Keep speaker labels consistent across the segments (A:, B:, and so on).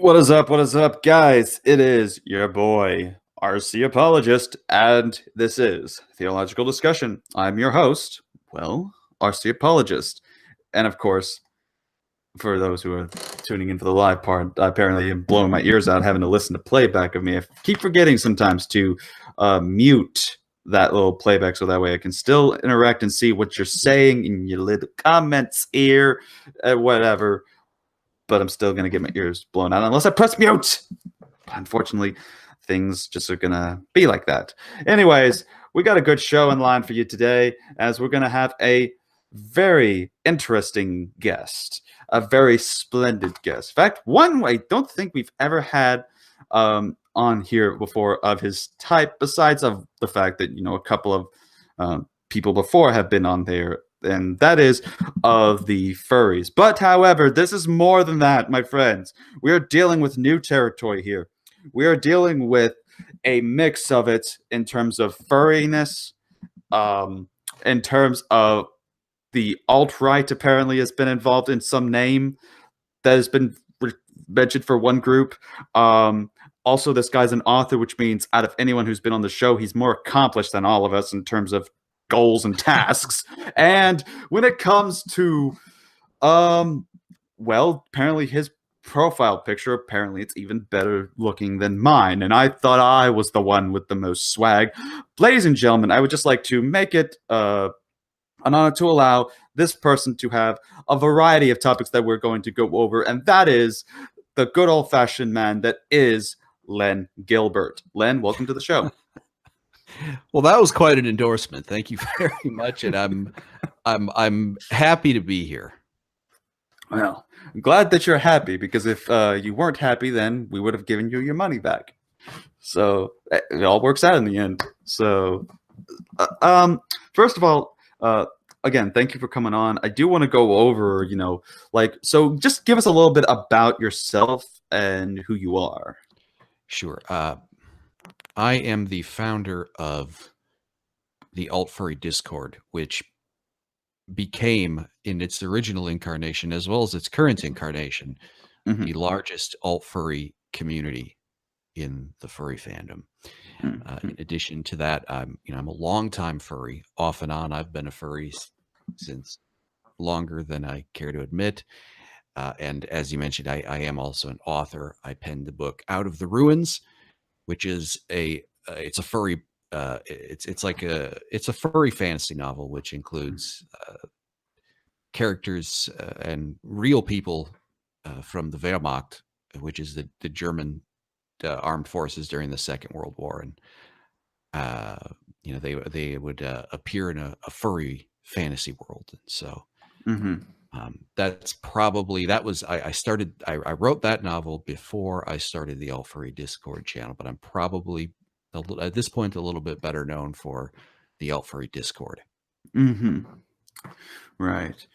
A: What is up? What is up, guys? It is your boy, RC Apologist, and this is Theological Discussion. I'm your host, RC Apologist. And of course, for those who are tuning in for the live part, apparently I'm blowing my ears out having to listen to playback of me. I keep forgetting sometimes to mute that little playback so that way I can still interact and see what you're saying in your little comments here, whatever. But I'm still going to get my ears blown out unless I press mute. Unfortunately, things just are going to be like that. Anyways, we got a good show in line for you today, as we're going to have a very interesting guest, a very splendid guest. In fact, one I don't think we've ever had on here before of his type, besides of the fact that, a couple of people before have been on there, and that is of the furries. But however, this is more than that, my friends. We are dealing with new territory here. We are dealing with a mix of it in terms of furriness, in terms of the alt-right apparently has been involved in some name that has been mentioned for one group. Also, this guy's an author, which means out of anyone who's been on the show, he's more accomplished than all of us in terms of goals and tasks. And when it comes to apparently his profile picture, apparently it's even better looking than mine, and I thought I was the one with the most swag. Ladies and gentlemen, I would just like to make it an honor to allow this person to have a variety of topics that we're going to go over, and that is the good old-fashioned man that is Len Gilbert. Len, welcome to the show.
B: Well, that was quite an endorsement. Thank you very much, and I'm happy to be here.
A: Well, I'm glad that you're happy, because if you weren't happy, then we would have given you your money back. So it all works out in the end. So, first of all, again, thank you for coming on. I do want to go over, so just give us a little bit about yourself and who you are.
B: Sure. I am the founder of the Alt Furry Discord, which became, in its original incarnation, as well as its current incarnation, the largest alt furry community in the furry fandom. In addition to that, I'm a longtime furry. Off and on, I've been a furry since longer than I care to admit. And as you mentioned, I am also an author. I penned the book Out of the Ruins, which is it's a furry it's a furry fantasy novel, which includes characters and real people from the Wehrmacht, which is the German armed forces during the Second World War, and they would appear in a furry fantasy world. And so I wrote that novel before I started the Alt Furry Discord channel, but I'm probably at this point a little bit better known for the Alt Furry Discord.
A: Right.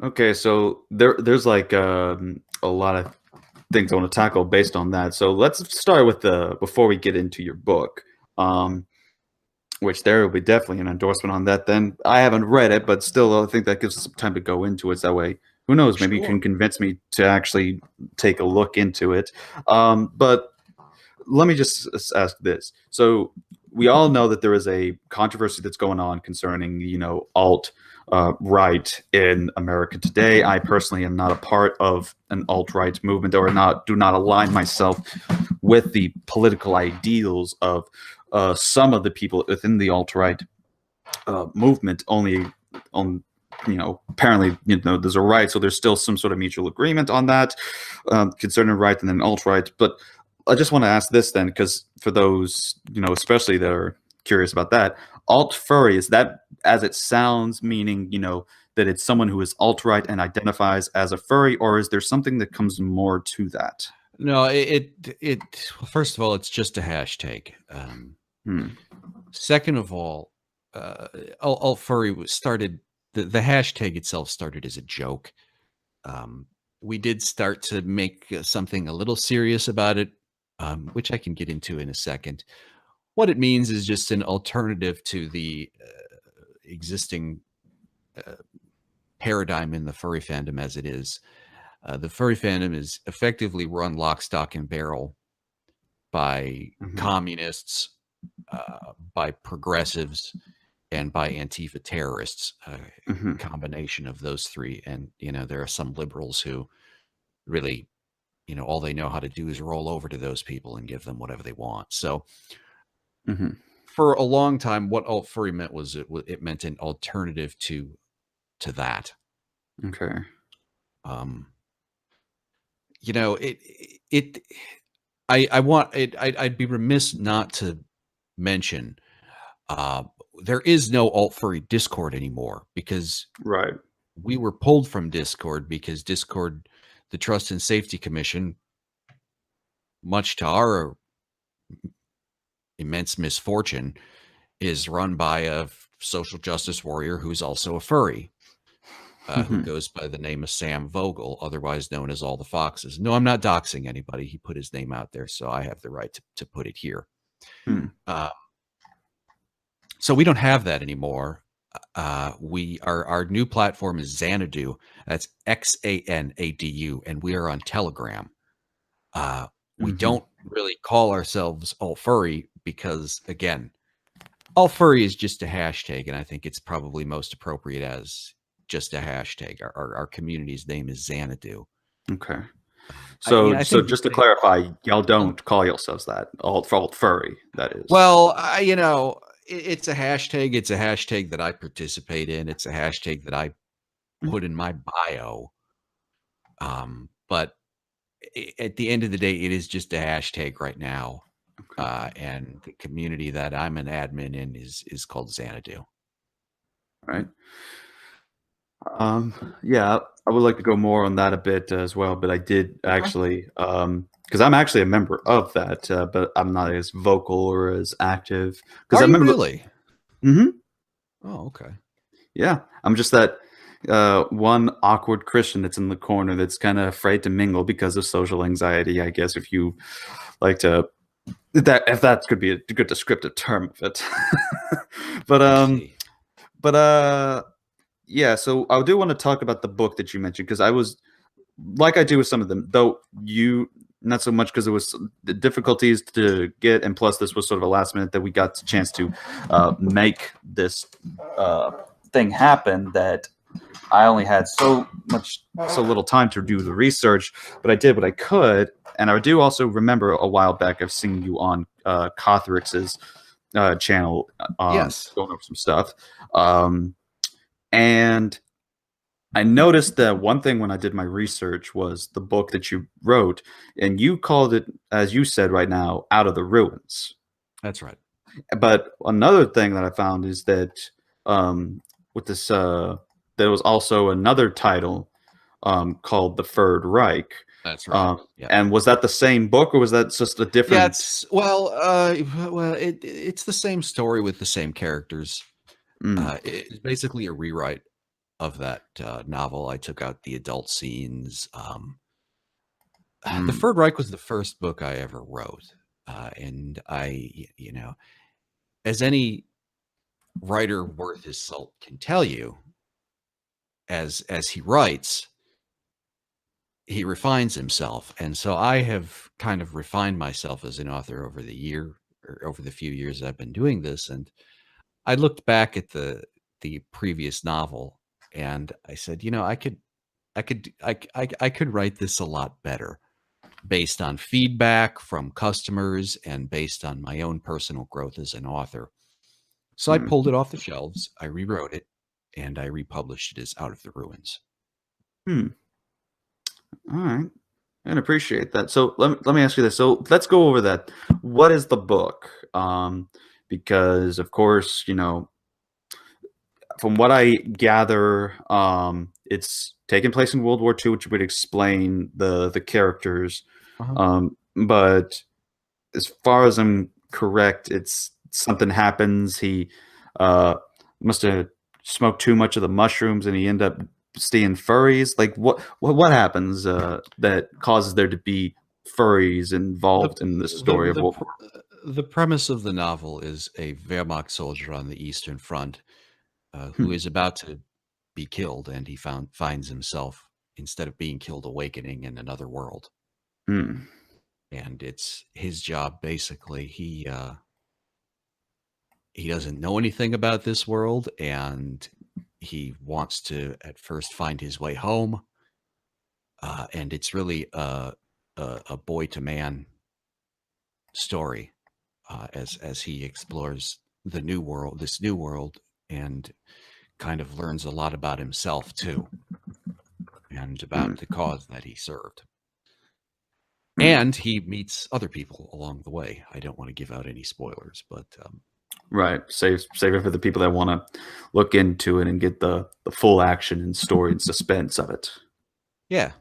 A: Okay, so there's like a lot of things I want to tackle based on that. So let's start with before we get into your book, which there will be definitely an endorsement on that. Then I haven't read it, but still I think that gives us some time to go into it. So that way, who knows, maybe you can convince me to actually take a look into it. But let me just ask this. So we all know that there is a controversy that's going on concerning, alt right in America today. I personally am not a part of an alt-right movement, or do not align myself with the political ideals of some of the people within the alt-right movement. Apparently, there's a right, so there's still some sort of mutual agreement on that concerning right and then alt-right. But I just want to ask this then, because for those, especially that are curious about that, alt furry, is that as it sounds, meaning, that it's someone who is alt-right and identifies as a furry, or is there something that comes more to that?
B: No, first of all, it's just a hashtag. Second of all, alt furry was started, the hashtag itself started as a joke. We did start to make something a little serious about it, which I can get into in a second. What it means is just an alternative to the existing paradigm in the furry fandom as it is. The furry fandom is effectively run lock, stock, and barrel by communists, by progressives, and by Antifa terrorists. Combination of those three. And, there are some liberals who really, all they know how to do is roll over to those people and give them whatever they want. So for a long time, what alt furry meant was it meant an alternative to that.
A: Okay.
B: I'd be remiss not to mention there is no alt furry Discord anymore, because we were pulled from Discord because Discord, the Trust and Safety Commission, much to our immense misfortune, is run by a social justice warrior who's also a furry, who goes by the name of Sam Vogel, otherwise known as All the Foxes. No, I'm not doxing anybody. He put his name out there, so I have the right to put it here. So we don't have that anymore. Our new platform is Xanadu. That's Xanadu, and we are on Telegram. We don't really call ourselves alt furry because, again, alt furry is just a hashtag, and I think it's probably most appropriate as just a hashtag. Our community's name is Xanadu.
A: Okay. So just to clarify, y'all don't call yourselves that, alt furry, that is.
B: Well, it's a hashtag. It's a hashtag that I participate in. It's a hashtag that I put in my bio. But at the end of the day, it is just a hashtag right now. And the community that I'm an admin in is called Xanadu.
A: Right. Yeah, I would like to go more on that a bit as well, but I did actually, because I'm actually a member of that, but I'm not as vocal or as active.
B: Are you really?
A: Oh,
B: okay.
A: Yeah, I'm just that one awkward Christian that's in the corner that's kind of afraid to mingle because of social anxiety, I guess, if you like to, if that could be a good descriptive term of it. Yeah, so I do want to talk about the book that you mentioned, because I was, like I do with some of them, though you, not so much, because it was the difficulties to get, and plus this was sort of a last minute that we got the chance to make this thing happen, that I only had so little time to do the research, but I did what I could. And I do also remember a while back of seeing you on Cothrix's channel,
B: yes,
A: going over some stuff. And I noticed that one thing when I did my research was the book that you wrote, and you called it, as you said right now, Out of the Ruins.
B: That's right.
A: But another thing that I found is that with this, there was also another title called The Third Reich.
B: That's right.
A: And was that the same book, or was that just a different?
B: Yeah, it's the same story with the same characters. It's basically a rewrite of that novel. I took out the adult scenes. The Third Reich was the first book I ever wrote, and I, as any writer worth his salt can tell you, as he writes, he refines himself. And so I have kind of refined myself as an author over the few years I've been doing this. And I looked back at the previous novel, and I said, I could write this a lot better, based on feedback from customers and based on my own personal growth as an author. So I pulled it off the shelves, I rewrote it, and I republished it as Out of the Ruins.
A: All right. I appreciate that. So let me ask you this. So let's go over that. What is the book? Because of course, from what I gather, it's taking place in World War II, which would explain the characters. But as far as I'm correct, it's something happens. He must have smoked too much of the mushrooms, and he ended up seeing furries. Like what happens that causes there to be furries involved in the story of World War?
B: The premise of the novel is a Wehrmacht soldier on the Eastern Front who is about to be killed, and he finds himself instead of being killed awakening in another world.
A: Hmm.
B: And it's his job basically. He doesn't know anything about this world, and he wants to at first find his way home. And it's really a boy to man story, as he explores this new world, and kind of learns a lot about himself too, and about the cause that he served. And he meets other people along the way. I don't want to give out any spoilers, but
A: Right. Save it for the people that want to look into it and get the full action and story and suspense of it.
B: yeah,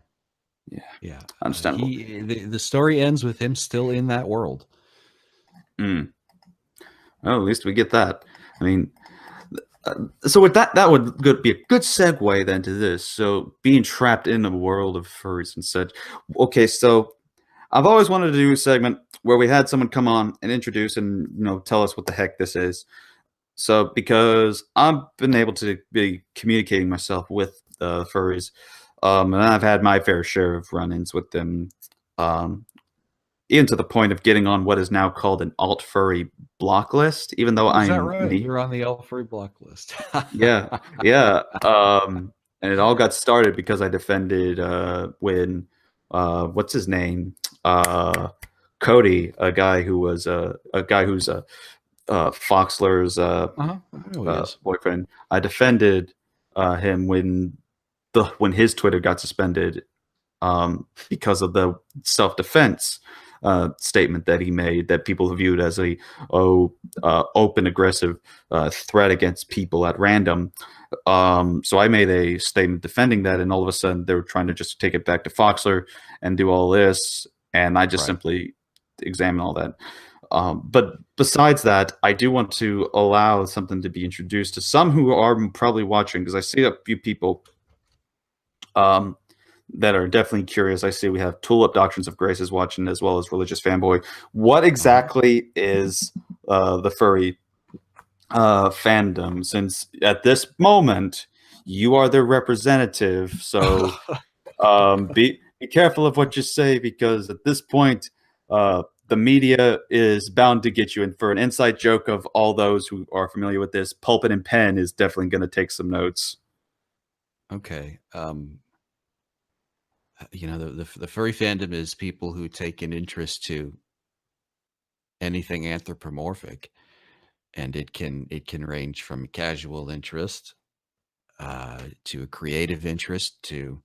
A: Yeah. Understandable.
B: the story ends with him still in that world.
A: Well, at least we get that. I mean, so with that would be a good segue then to this. So being trapped in a world of furries and such. Okay, so I've always wanted to do a segment where we had someone come on and introduce and tell us what the heck this is. So because I've been able to be communicating myself with the furries, and I've had my fair share of run-ins with them, even to the point of getting on what is now called an alt furry block list, even though
B: Is that
A: I'm
B: right? You're on the alt furry block list.
A: yeah, yeah. And it all got started because I defended when what's his name? Cody, a guy who's Foxler's boyfriend. I defended him when his Twitter got suspended because of the self-defense statement that he made that people viewed as a open, aggressive threat against people at random. So I made a statement defending that, and all of a sudden they were trying to just take it back to Foxler and do all this, and I just simply examined all that. But besides that, I do want to allow something to be introduced to some who are probably watching, because I see a few people that are definitely curious. I see we have Tulip Doctrines of Grace is watching, as well as Religious Fanboy. What exactly is the furry fandom? Since at this moment you are their representative, so be careful of what you say, because at this point the media is bound to get you in for an inside joke. Of all those who are familiar with this, Pulpit and Pen is definitely going to take some notes.
B: Okay. The furry fandom is people who take an interest to anything anthropomorphic, and it can range from casual interest to a creative interest to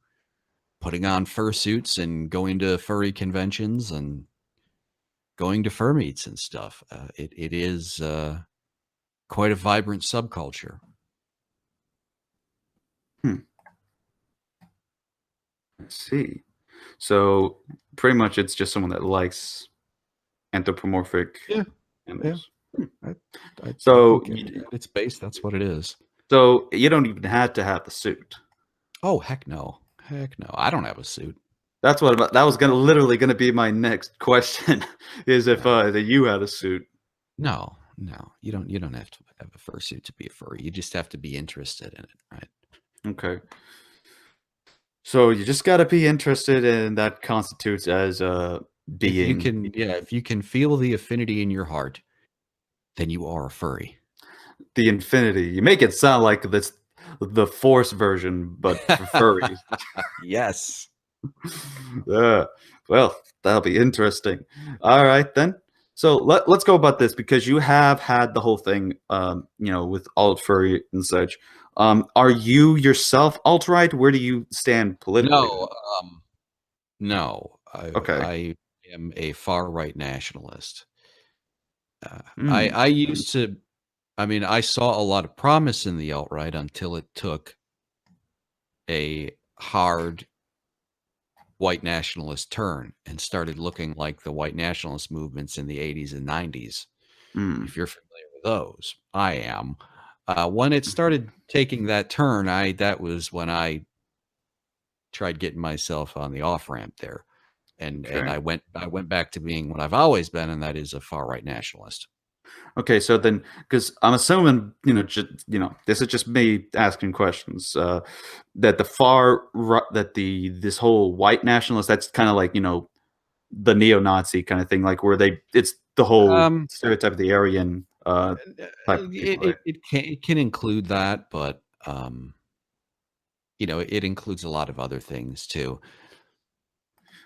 B: putting on fursuits and going to furry conventions and going to fur meets and stuff. It is quite a vibrant subculture.
A: Let's see. So pretty much it's just someone that likes anthropomorphic animals.
B: So it's based. That's what it is.
A: So you don't even have to have the suit.
B: Oh, heck no. I don't have a suit.
A: That was literally gonna be my next question, is if that you had a suit.
B: No, you don't have to have a fursuit to be a furry. You just have to be interested in it, right?
A: Okay. So you just got to be interested, and that constitutes as being.
B: If you can feel the affinity in your heart, then you are a furry.
A: The infinity. You make it sound like the Force version, but for furries.
B: Yes.
A: Well, that'll be interesting. All right then. So let's go about this, because you have had the whole thing, with alt furry and such. Are you yourself alt-right? Where do you stand politically?
B: No.
A: Okay.
B: I am a far-right nationalist. I used to. I mean, I saw a lot of promise in the alt-right until it took a hard white nationalist turn and started looking like the white nationalist movements in the 80s and 90s. If you're familiar with those, I am. When it started taking that turn, that was when I tried getting myself on the off ramp there, and I went back to being what I've always been, and that is a far right nationalist.
A: Okay, so then, because I'm assuming, this is just me asking questions. That this whole white nationalist, that's kind of like the neo-Nazi kind of thing, like where it's the whole
B: Um,
A: stereotype of the Aryan type of people, right?
B: it can include that, but it includes a lot of other things too.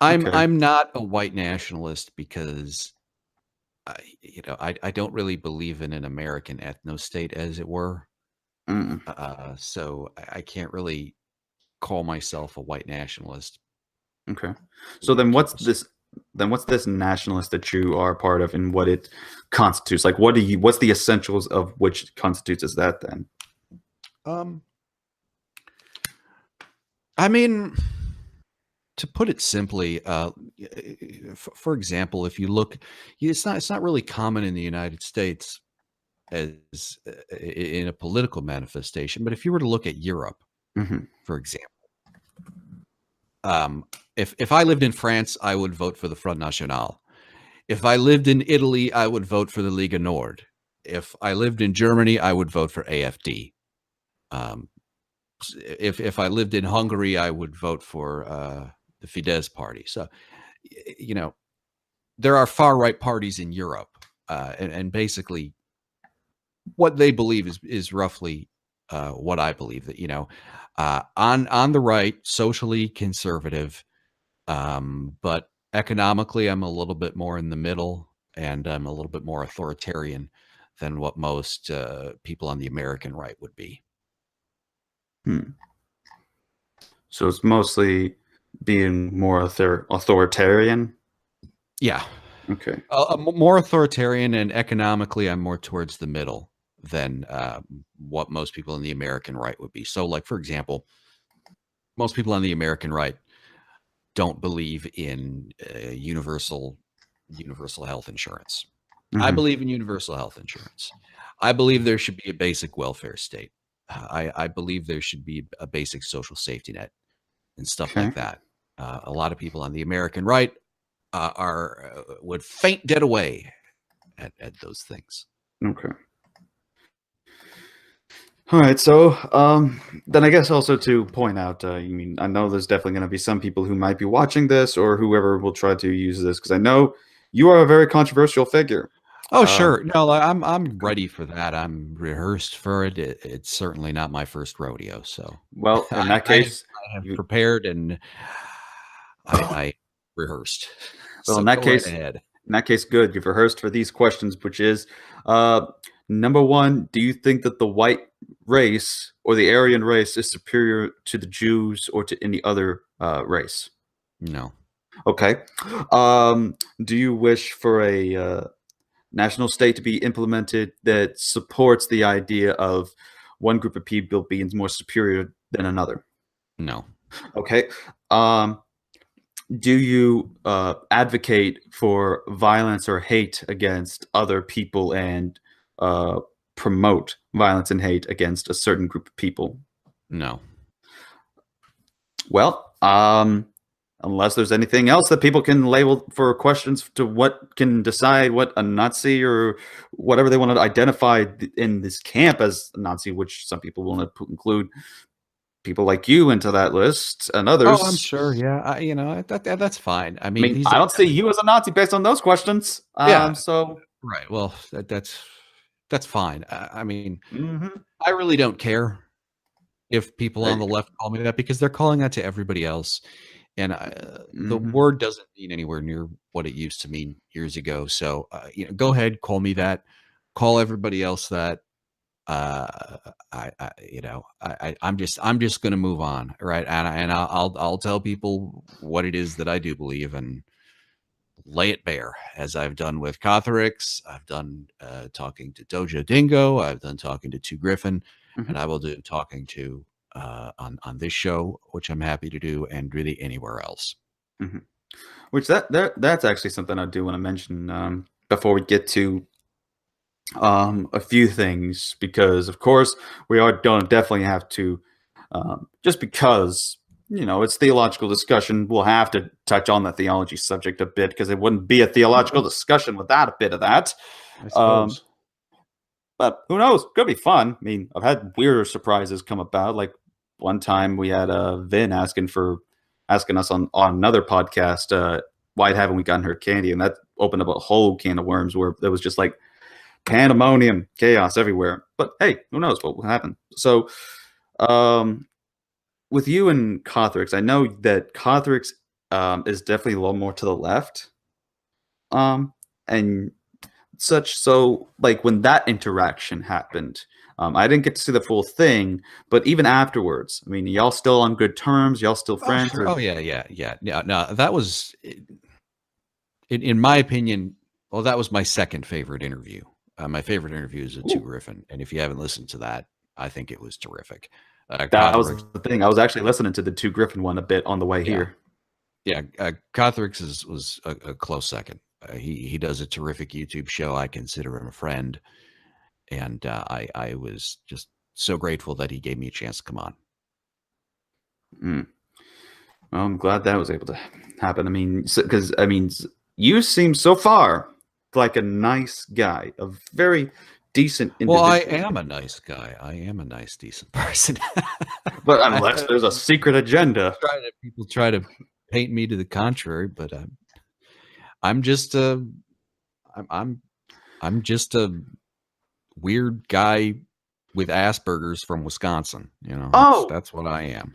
A: Okay.
B: I'm not a white nationalist because I don't really believe in an American ethno-state, as it were.
A: Mm,
B: So I can't really call myself a white nationalist.
A: okay. So
B: In that
A: then
B: terms.
A: what's this nationalist that you are a part of and what it constitutes? Like what's the essentials of which constitutes as that then?
B: Um, I mean, to put it simply, for example, if you look, it's not really common in the United States as in a political manifestation, but if you were to look at Europe,
A: Hmm.
B: for example, um, if I lived in France, I would vote for the Front National. If I lived in Italy, I would vote for the Liga Nord. If I lived in Germany, I would vote for AfD. Um, if I lived in Hungary, I would vote for the Fidesz party. So, you know, there are far right parties in Europe, and basically what they believe is roughly what I believe. That on the right, socially conservative, but economically, I'm a little bit more in the middle, and I'm a little bit more authoritarian than what most people on the American right would be.
A: Hmm. So it's mostly being more authoritarian.
B: Yeah,
A: Okay.
B: more authoritarian, and economically, I'm more towards the middle than what most people in the American right would be. So, like for example, most people on the American right don't believe in universal health insurance. I
A: Hmm.
B: believe in universal health insurance. I believe there should be a basic welfare state. I believe there should be a basic social safety net and stuff
A: Okay.
B: like that. A lot of people on the American right are would faint dead away at those things.
A: Okay. All right. So then I guess also to point out, I know there's definitely going to be some people who might be watching this or whoever will try to use this because I know you are a very controversial figure.
B: Oh,
A: Um,
B: sure. No, I'm ready for that. I'm rehearsed for it. It's certainly not my first rodeo, so
A: well,
B: I,
A: in that
B: I have
A: case,
B: I have
A: you,
B: prepared, and I rehearsed.
A: well,
B: So go right ahead.
A: in that case, good. You've rehearsed for these questions, which is, uh, number one, do you think that the white race or the Aryan race is superior to the Jews or to any other race?
B: No,
A: Okay. Do you wish for a national state to be implemented that supports the idea of one group of people being more superior than another?
B: no,
A: Okay. Um, do you advocate for violence or hate against other people and uh, promote violence and hate against a certain group of people?
B: no.
A: Well, unless there's anything else that people can label for questions to what can decide what a Nazi or whatever they want to identify in this camp as a Nazi, which some people want to include people like you into that list and
B: Oh, I'm
A: others.
B: sure. Yeah, that's fine. I
A: I
B: mean,
A: mean,
B: these
A: I
B: are
A: don't see you as a Nazi based on those questions.
B: yeah,
A: So,
B: right. Well, that's fine. I mean,
A: mhm,
B: I really don't care if people
A: there
B: on
A: you
B: the
A: go.
B: left call me that, because they're calling that to everybody else, and the
A: Hmm.
B: word doesn't mean anywhere near what it used to mean years ago. So, go ahead, call me that. Call everybody else that. I'm just going to move on, right? And I'll tell people what it is that I do believe, and lay it bare, as I've done with Cotherix. I've done talking to Dojo Dingo. I've done talking to Two Griffin,
A: Hmm.
B: and I will do talking to on this show, which I'm happy to do, and really anywhere else.
A: Hmm. Which that's actually something I do want to mention before we get to a few things because of course we are going to definitely have to just because it's theological discussion, we'll have to touch on the theology subject a bit because it wouldn't be a theological discussion without a bit of that.
B: I
A: um,
B: suppose.
A: but who knows? Could be fun. I mean, I've had weirder surprises come about. Like one time we had Vin asking us on another podcast, why haven't we gotten her candy? And that opened up a whole can of worms where there was just like pandemonium, chaos everywhere. But hey, who knows what will happen? So, with you and Cothrix, I know that Cothrix is definitely a little more to the left, and such. So, like when that interaction happened, I didn't get to see the full thing, but even afterwards, I mean, y'all still on good terms? Y'all still friends?
B: Sure. Oh yeah. No, that was, in my opinion. Well, that was my second favorite interview. My favorite interview is with Two Griffin, and if you haven't listened to that, I think it was terrific.
A: That was the thing. I was actually listening to the Two Griffin one a bit on the way here.
B: Yeah, Cothrix was a close second. He does a terrific YouTube show. I consider him a friend, and I was just so grateful that he gave me a chance to come on.
A: Well, I'm glad that was able to happen. I mean, because you seem so far like a nice guy, a very decent individual.
B: Well, I am a nice guy. I am a nice, decent person.
A: But unless there's a secret agenda,
B: people try to paint me to the contrary, but I'm just a weird guy with Asperger's from Wisconsin. You know, that's what I am.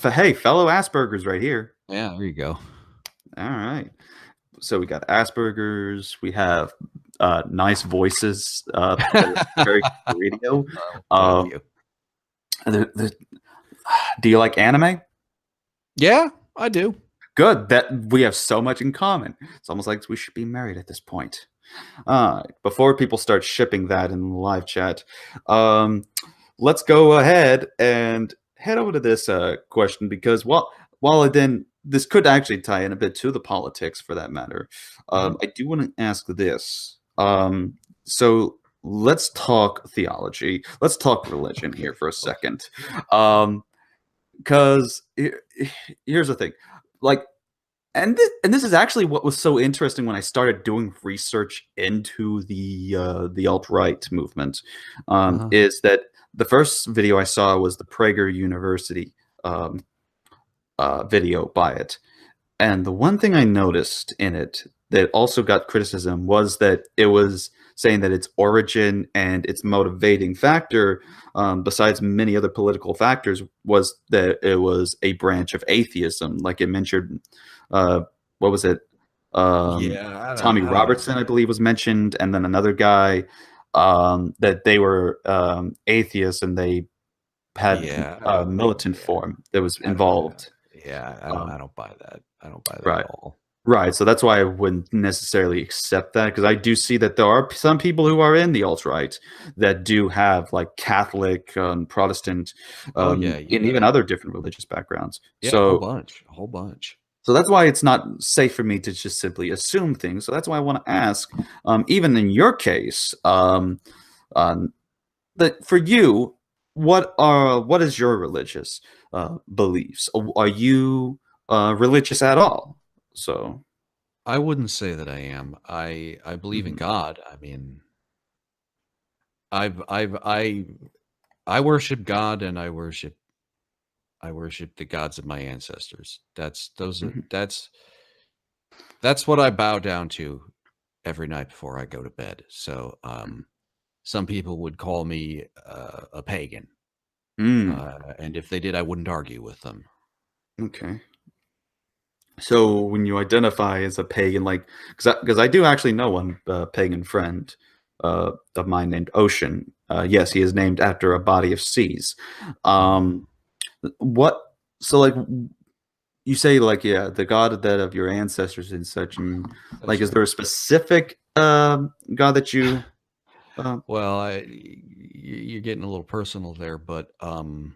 A: Hey, fellow Asperger's right here.
B: Yeah, there you go.
A: All right. So we got Asperger's. We have nice voices. Very radio. Do you like anime?
B: Yeah, I do.
A: Good. That we have so much in common. It's almost like we should be married at this point. Before people start shipping that in live chat, let's go ahead and head over to this question, because while this could actually tie in a bit to the politics for that matter, I do want to ask this. So let's talk theology. Let's talk religion here for a second. Because here's the thing. Like, and this is actually what was so interesting when I started doing research into the alt-right movement, is that the first video I saw was the Prager University video by it. And the one thing I noticed in it that also got criticism was that it was saying that its origin and its motivating factor, besides many other political factors, was that it was a branch of atheism. Like it mentioned, what was it? Tommy Robertson, I believe, was mentioned, and then another guy, that they were atheists and they had a militant form that was involved.
B: I don't buy that. I don't buy that
A: right.
B: at all.
A: Right. So that's why I wouldn't necessarily accept that, because I do see that there are some people who are in the alt-right that do have like Catholic, Protestant, and even other different religious backgrounds.
B: Yeah,
A: so
B: a whole bunch.
A: So that's why it's not safe for me to just simply assume things. So that's why I want to ask, even in your case, that for you, what is your religious beliefs? Are you religious at all? So
B: I wouldn't say that I am. I believe in God. I mean, I worship God, and I worship the gods of my ancestors. That's what I bow down to every night before I go to bed. So some people would call me a pagan, and if they did, I wouldn't argue with them.
A: Okay. So when you identify as a pagan, like, because I do actually know one pagan friend of mine named Ocean. Yes, he is named after a body of seas. What? So like, you say like, yeah, the god that of your ancestors and such, and like, is there a specific god that you?
B: Well, you're getting a little personal there, but I'll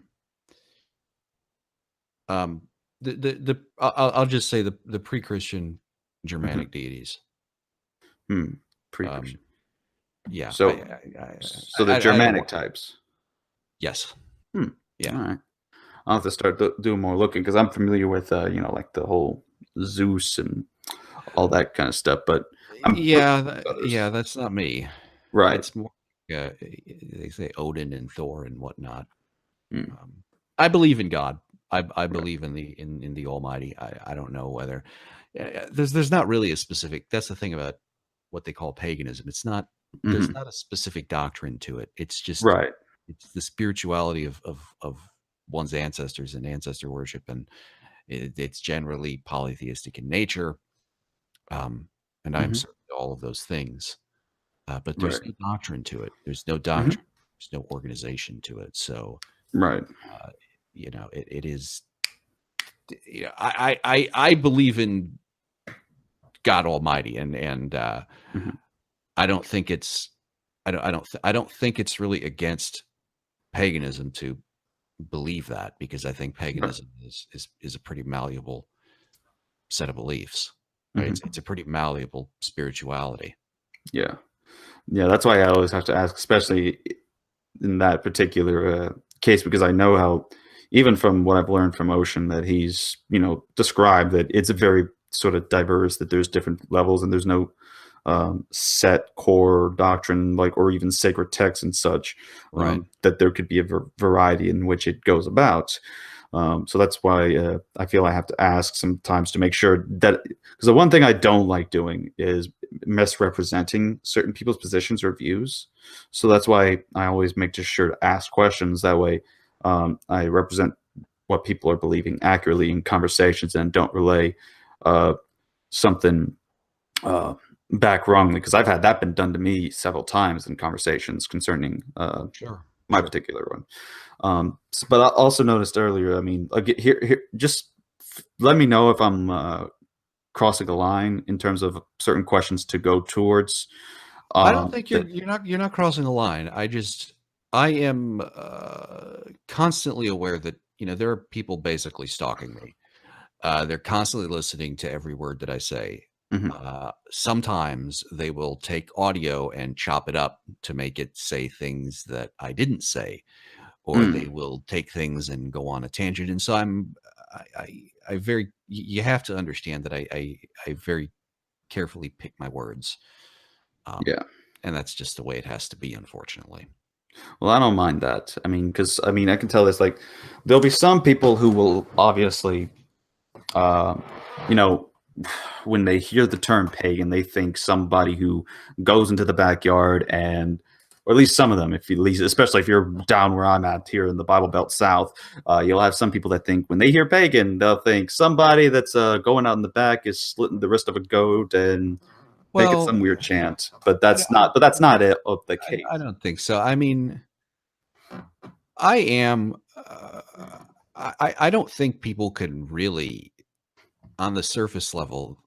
B: just say the pre-Christian Germanic deities.
A: Pre-Christian.
B: Yeah.
A: So the Germanic types.
B: Yes.
A: Yeah. All right. I'll have to start doing more looking, because I'm familiar with like the whole Zeus and all that kind of stuff. But
B: that's not me.
A: Right.
B: It's more they say Odin and Thor and whatnot.
A: Mm.
B: I believe in God. I
A: Right.
B: believe in the Almighty. I don't know whether there's not really a specific. That's the thing about what they call paganism. It's not there's
A: Mhm.
B: not a specific doctrine to it. It's just
A: Right.
B: it's the spirituality of one's ancestors and ancestor worship, and it's generally polytheistic in nature. And I am
A: Mhm.
B: certain to all of those things. But there's
A: Right.
B: no doctrine to it. There's no
A: Mhm.
B: doctrine. There's no organization to it. So
A: Right.
B: it is. I believe in God Almighty, and
A: Mhm.
B: I don't think it's I don't think it's really against paganism to believe that, because I think
A: Right.
B: paganism is a pretty malleable set of beliefs. Right?
A: Mhm.
B: It's a pretty malleable spirituality.
A: Yeah. Yeah, that's why I always have to ask, especially in that particular case, because I know how, even from what I've learned from Ocean, that he's described that it's a very sort of diverse, that there's different levels and there's no set core doctrine, like, or even sacred texts and such,
B: Right.
A: that there could be a variety in which it goes about. So that's why I feel I have to ask sometimes to make sure that, because the one thing I don't like doing is misrepresenting certain people's positions or views. So that's why I always make just sure to ask questions. That way, I represent what people are believing accurately in conversations and don't relay uh, something uh, back wrongly. Because I've had that been done to me several times in conversations concerning
B: Sure.
A: my
B: Sure.
A: particular one. But I also noticed earlier, I mean, here, just let me know if I'm crossing a line in terms of certain questions to go towards.
B: I don't think
A: That
B: you're not crossing a line. I am constantly aware that there are people basically stalking me. They're constantly listening to every word that I say.
A: Mhm.
B: Sometimes they will take audio and chop it up to make it say things that I didn't say, or
A: Mm,
B: they will take things and go on a tangent. And so I very, you have to understand that I very carefully pick my words. Um,
A: yeah.
B: and that's just the way it has to be, unfortunately.
A: Well, I don't mind that. I mean, because I mean, I can tell this, like, there'll be some people who will obviously, uh, you know, when they hear the term pagan, they think somebody who goes into the backyard and, or at least some of them, if you, at least, especially if you're down where I'm at here in the Bible Belt South, you'll have some people that think when they hear pagan, they'll think somebody that's going out in the back is slitting the wrist of a goat and making
B: Well,
A: some weird chant.
B: I, I,
A: But that's not it of the case.
B: I don't think so. I mean, I am. I don't think people can really, on the surface level,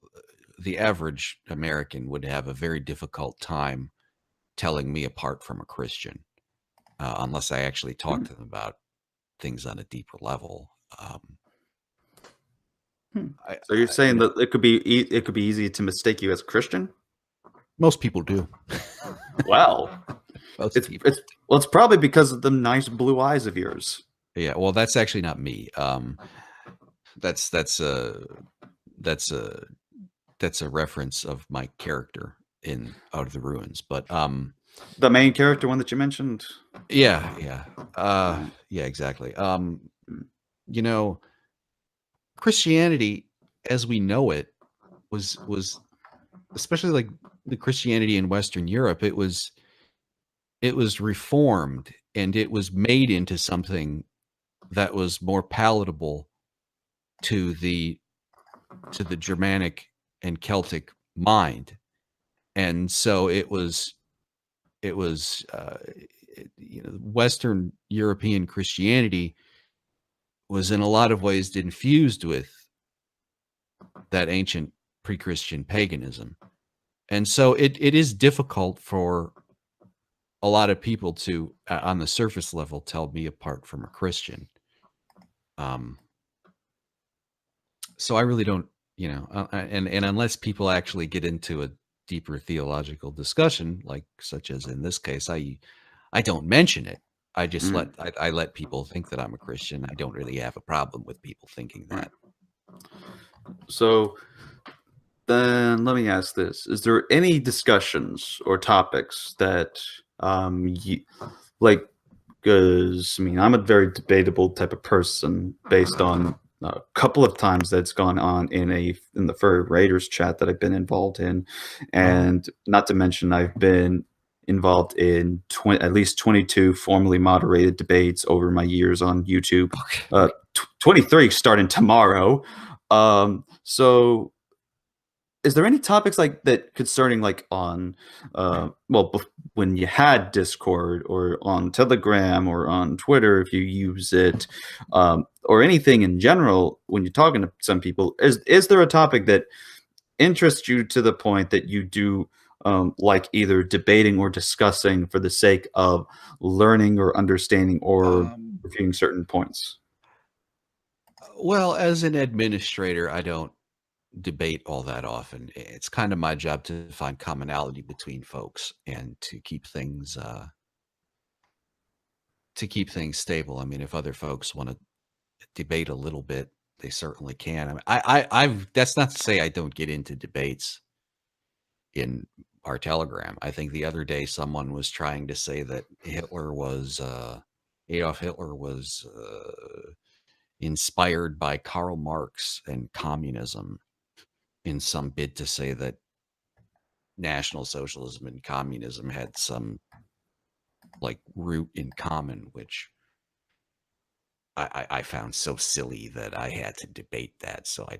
B: the average American would have a very difficult time telling me apart from a Christian, unless I actually talk
A: Hmm.
B: to them about things on a deeper level.
A: Hmm. So you're saying that it could be easy to mistake you as a Christian?
B: Most people do.
A: Well,
B: Most
A: it's
B: people.
A: well, it's probably because of the nice blue eyes of yours.
B: Yeah. Well, that's actually not me. That's that's a that's a that's a reference of my character in Out of the Ruins. But
A: The main character one that you mentioned.
B: yeah, yeah,
A: Mm,
B: yeah, exactly.
A: mm,
B: You know, Christianity, as we know it, was especially like the Christianity in Western Europe. It was reformed, and it was made into something that was more palatable to the Germanic and Celtic mind, and so it was Western European Christianity was in a lot of ways infused with that ancient pre-Christian paganism. And so it is difficult for a lot of people to, on the surface level, tell me apart from a Christian. Um, so I really don't, and unless people actually get into a deeper theological discussion, like such as in this case, I don't mention it. I just
A: mm,
B: I let people think that I'm a Christian. I don't really have a problem with people thinking
A: right.
B: that.
A: So then let me ask this. Is there any discussions or topics that Like, because I mean, I'm a very debatable type of person based on a couple of times that's gone on in the Furry Raiders chat that I've been involved in, and not to mention I've been involved in at least 22 formally moderated debates over my years on YouTube. 23 starting tomorrow. So is there any topics like that concerning like on when you had Discord or on Telegram or on Twitter if you use it, or anything in general when you're talking to some people, is there a topic that interests you to the point that you do like either debating or discussing for the sake of learning or understanding or reviewing certain points?
B: Well, as an administrator, I don't debate all that often. It's kind of my job to find commonality between folks and to keep things stable. I mean, if other folks want to debate a little bit, they certainly can. I mean, I've that's not to say I don't get into debates in our Telegram. I think the other day someone was trying to say that Adolf Hitler was inspired by Karl Marx and communism in some bid to say that National Socialism and communism had some like root in common, which I found so silly that I had to debate that. So I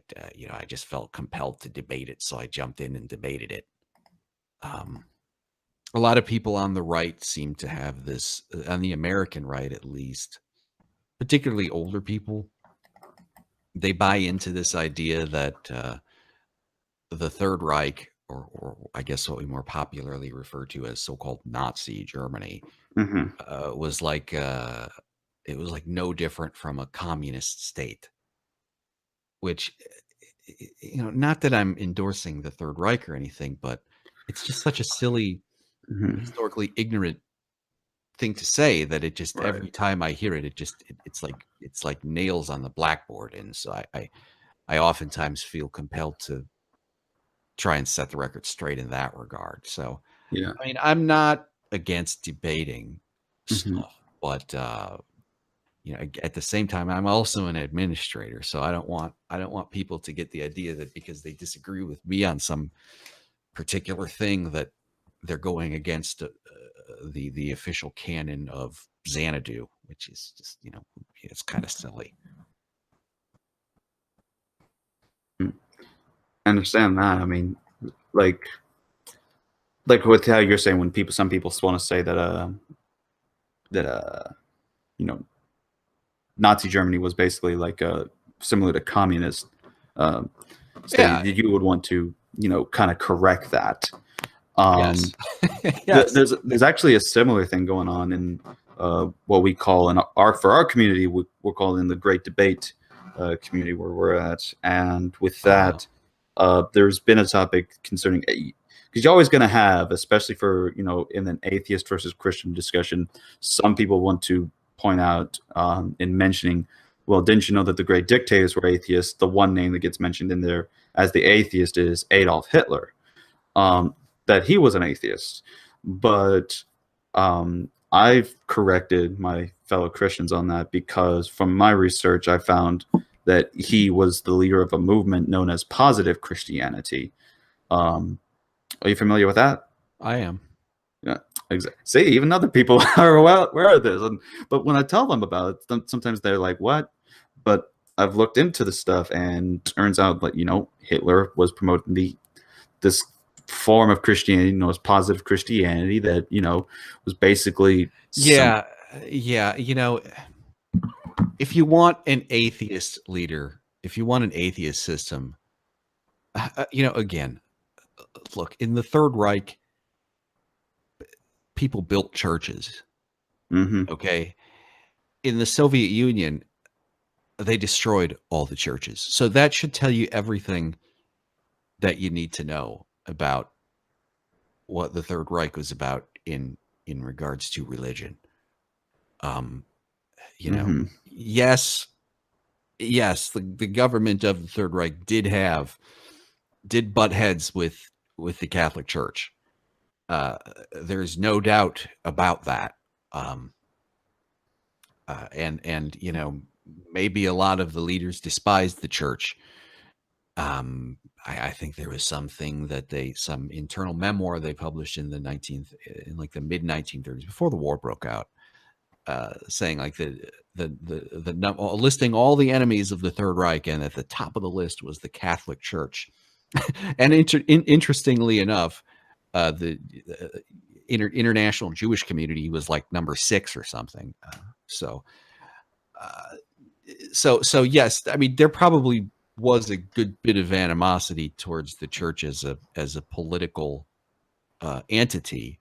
B: just felt compelled to debate it. So I jumped in and debated it. A lot of people on the right seem to have this, on the American right at least, particularly older people. They buy into this idea that the Third Reich, or I guess what we more popularly refer to as so-called Nazi Germany, was like it was like no different from a communist state. Which, not that I'm endorsing the Third Reich or anything, but it's just such a silly, historically ignorant thing to say that it just every time I hear it, it's like nails on the blackboard, and so I oftentimes feel compelled to try and set the record straight in that regard. So,
A: yeah,
B: I mean, I'm not against debating stuff, but at the same time, I'm also an administrator, so I don't want people to get the idea that because they disagree with me on some particular thing that they're going against the official canon of Xanadu, which is just it's kind of silly.
A: I understand that. I mean, like with how you're saying when some people want to say that Nazi Germany was basically like similar to communist state.
B: Yeah.
A: You would want to kind of correct that.
B: Yes. Yes.
A: There's actually a similar thing going on in what we call for our community we're calling the Great Debate community where we're at, and with that there's been a topic concerning, because you're always going to have, especially for in an atheist versus Christian discussion, some people want to point out in mentioning, well, didn't you know that the great dictators were atheists? The one name that gets mentioned in there as the atheist is Adolf Hitler. That he was an atheist, but I've corrected my fellow Christians on that because from my research, I found that he was the leader of a movement known as positive Christianity. Are you familiar with that?
B: I am.
A: Yeah, exactly. See, even other people are aware of this, but when I tell them about it, sometimes they're like, "What?" But I've looked into the stuff, and turns out that Hitler was promoting this form of Christianity known as positive Christianity that was basically
B: yeah. If you want an atheist leader, if you want an atheist system, again, look, in the Third Reich, people built churches. Okay. In the Soviet Union, they destroyed all the churches. So that should tell you everything that you need to know about what the Third Reich was about in regards to religion. Yes, the government of the Third Reich did butt heads with the Catholic Church. There's no doubt about that. And you know, maybe a lot of the leaders despised the church. I think there was something that some internal memoir they published in the mid 1930s, before the war broke out, saying like listing all the enemies of the Third Reich, and at the top of the list was the Catholic Church. And interestingly enough, the international Jewish community was like number 6 or something. So yes, I mean, there probably was a good bit of animosity towards the church as a political entity,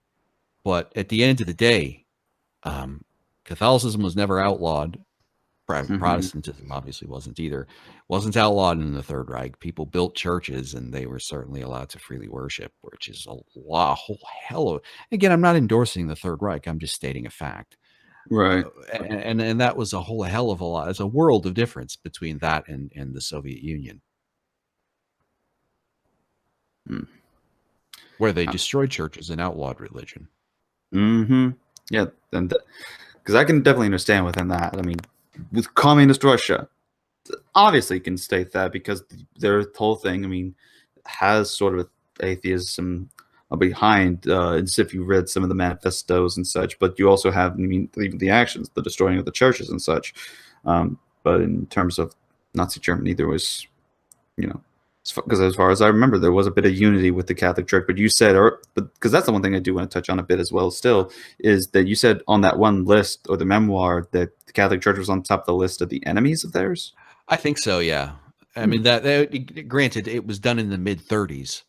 B: but at the end of the day, Catholicism was never outlawed. Protestantism obviously wasn't either. Wasn't outlawed in the Third Reich. People built churches, and they were certainly allowed to freely worship, which is a whole hell of. Again, I'm not endorsing the Third Reich. I'm just stating a fact.
A: Right.
B: And that was a whole hell of a lot. It's a world of difference between that and the Soviet Union, where they destroyed churches and outlawed religion.
A: Yeah, and because I can definitely understand within that. I mean, with communist Russia, obviously can state that because their whole thing, I mean, has sort of atheism behind. As if you read some of the manifestos and such, but you also have, I mean, even the actions, the destroying of the churches and such. But in terms of Nazi Germany, there was, you know, because as far as I remember, there was a bit of unity with the Catholic Church. But you said, but because that's the one thing I do want to touch on a bit as well, still, is that you said on that one list or the memoir that the Catholic Church was on top of the list of the enemies of theirs.
B: I think so. Yeah. I mean, that granted, it was done in the mid 30s.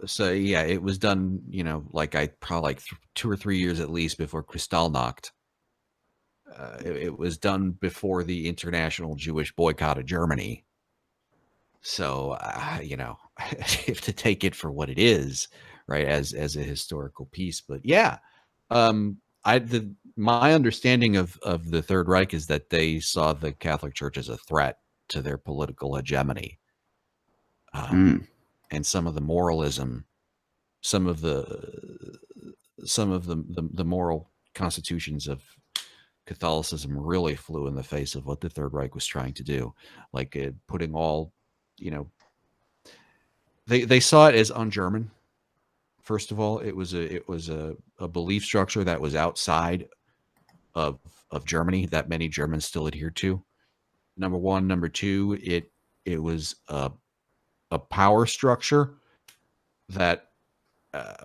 B: So yeah, it was done, you know, probably 2 or 3 years at least before Kristallnacht. It was done before the international Jewish boycott of Germany. So, you know, you have to take it for what it is, right, as a historical piece. But yeah, my understanding of the Third Reich is that they saw the Catholic Church as a threat to their political hegemony. And some of the moralism, some of the moral constitutions of Catholicism really flew in the face of what the Third Reich was trying to do, like putting all, you know, they saw it as un-German. First of all, it was a belief structure that was outside of Germany that many Germans still adhere to. Number one. Number two, it was a power structure that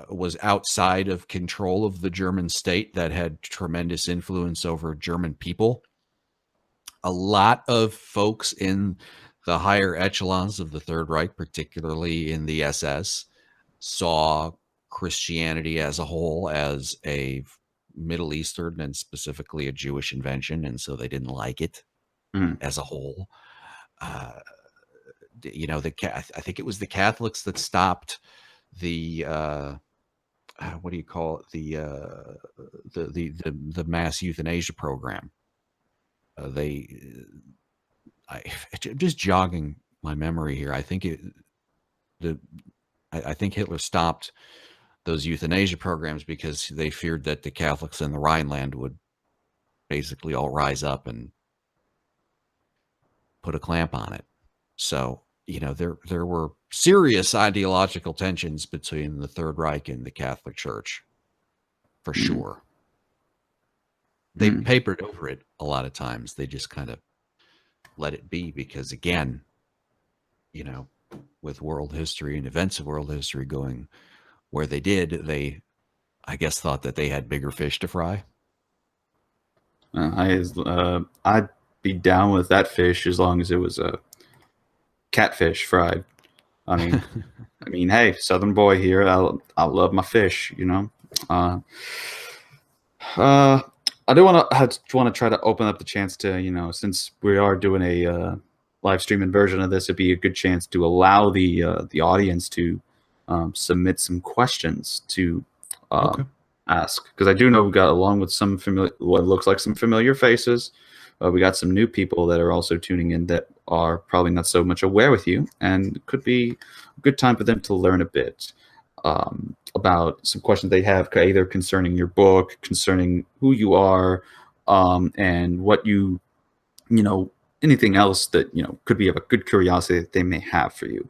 B: was outside of control of the German state, that had tremendous influence over German people. A lot of folks in the higher echelons of the Third Reich, particularly in the SS, saw Christianity as a whole as a Middle Eastern and specifically a Jewish invention, and so they didn't like it as a whole. You know, I think it was the Catholics that stopped the what do you call it, the mass euthanasia program. Just jogging my memory here, I think I think Hitler stopped those euthanasia programs because they feared that the Catholics in the Rhineland would basically all rise up and put a clamp on it. So, you know, there were serious ideological tensions between the Third Reich and the Catholic Church, for sure. They papered over it a lot of times. They just kind of let it be because, again, you know, with world history and events of world history going where they did, they, I guess, thought that they had bigger fish to fry.
A: I'd be down with that fish as long as it was a catfish fried. I mean, hey, Southern boy here. I love my fish, you know. I do want to try to open up the chance to, you know, since we are doing a live streaming version of this, it'd be a good chance to allow the audience to submit some questions to ask, because I do know we got, along with some what looks like some familiar faces, we got some new people that are also tuning in that are probably not so much aware with you, and it could be a good time for them to learn a bit. about some questions they have, either concerning your book, concerning who you are, and what you know, anything else that, you know, could be of a good curiosity that they may have for you.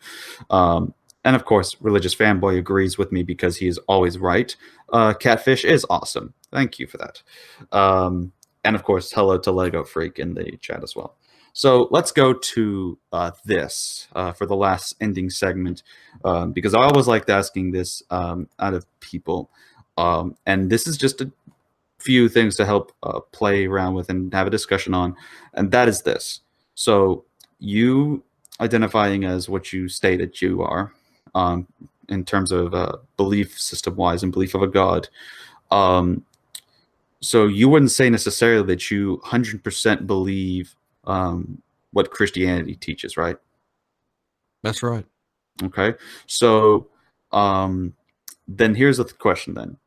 A: Um, and of course, Religious Fanboy agrees with me because he is always right. Catfish is awesome. Thank you for that. And of course, hello to Lego Freak in the chat as well. So let's go to this for the last ending segment, because I always liked asking this out of people. And this is just a few things to help play around with and have a discussion on, and that is this. So you identifying as what you stated you are, in terms of belief system wise and belief of a god. So you wouldn't say necessarily that you 100% believe what Christianity teaches, right?
B: That's right.
A: Okay. So then here's the question then.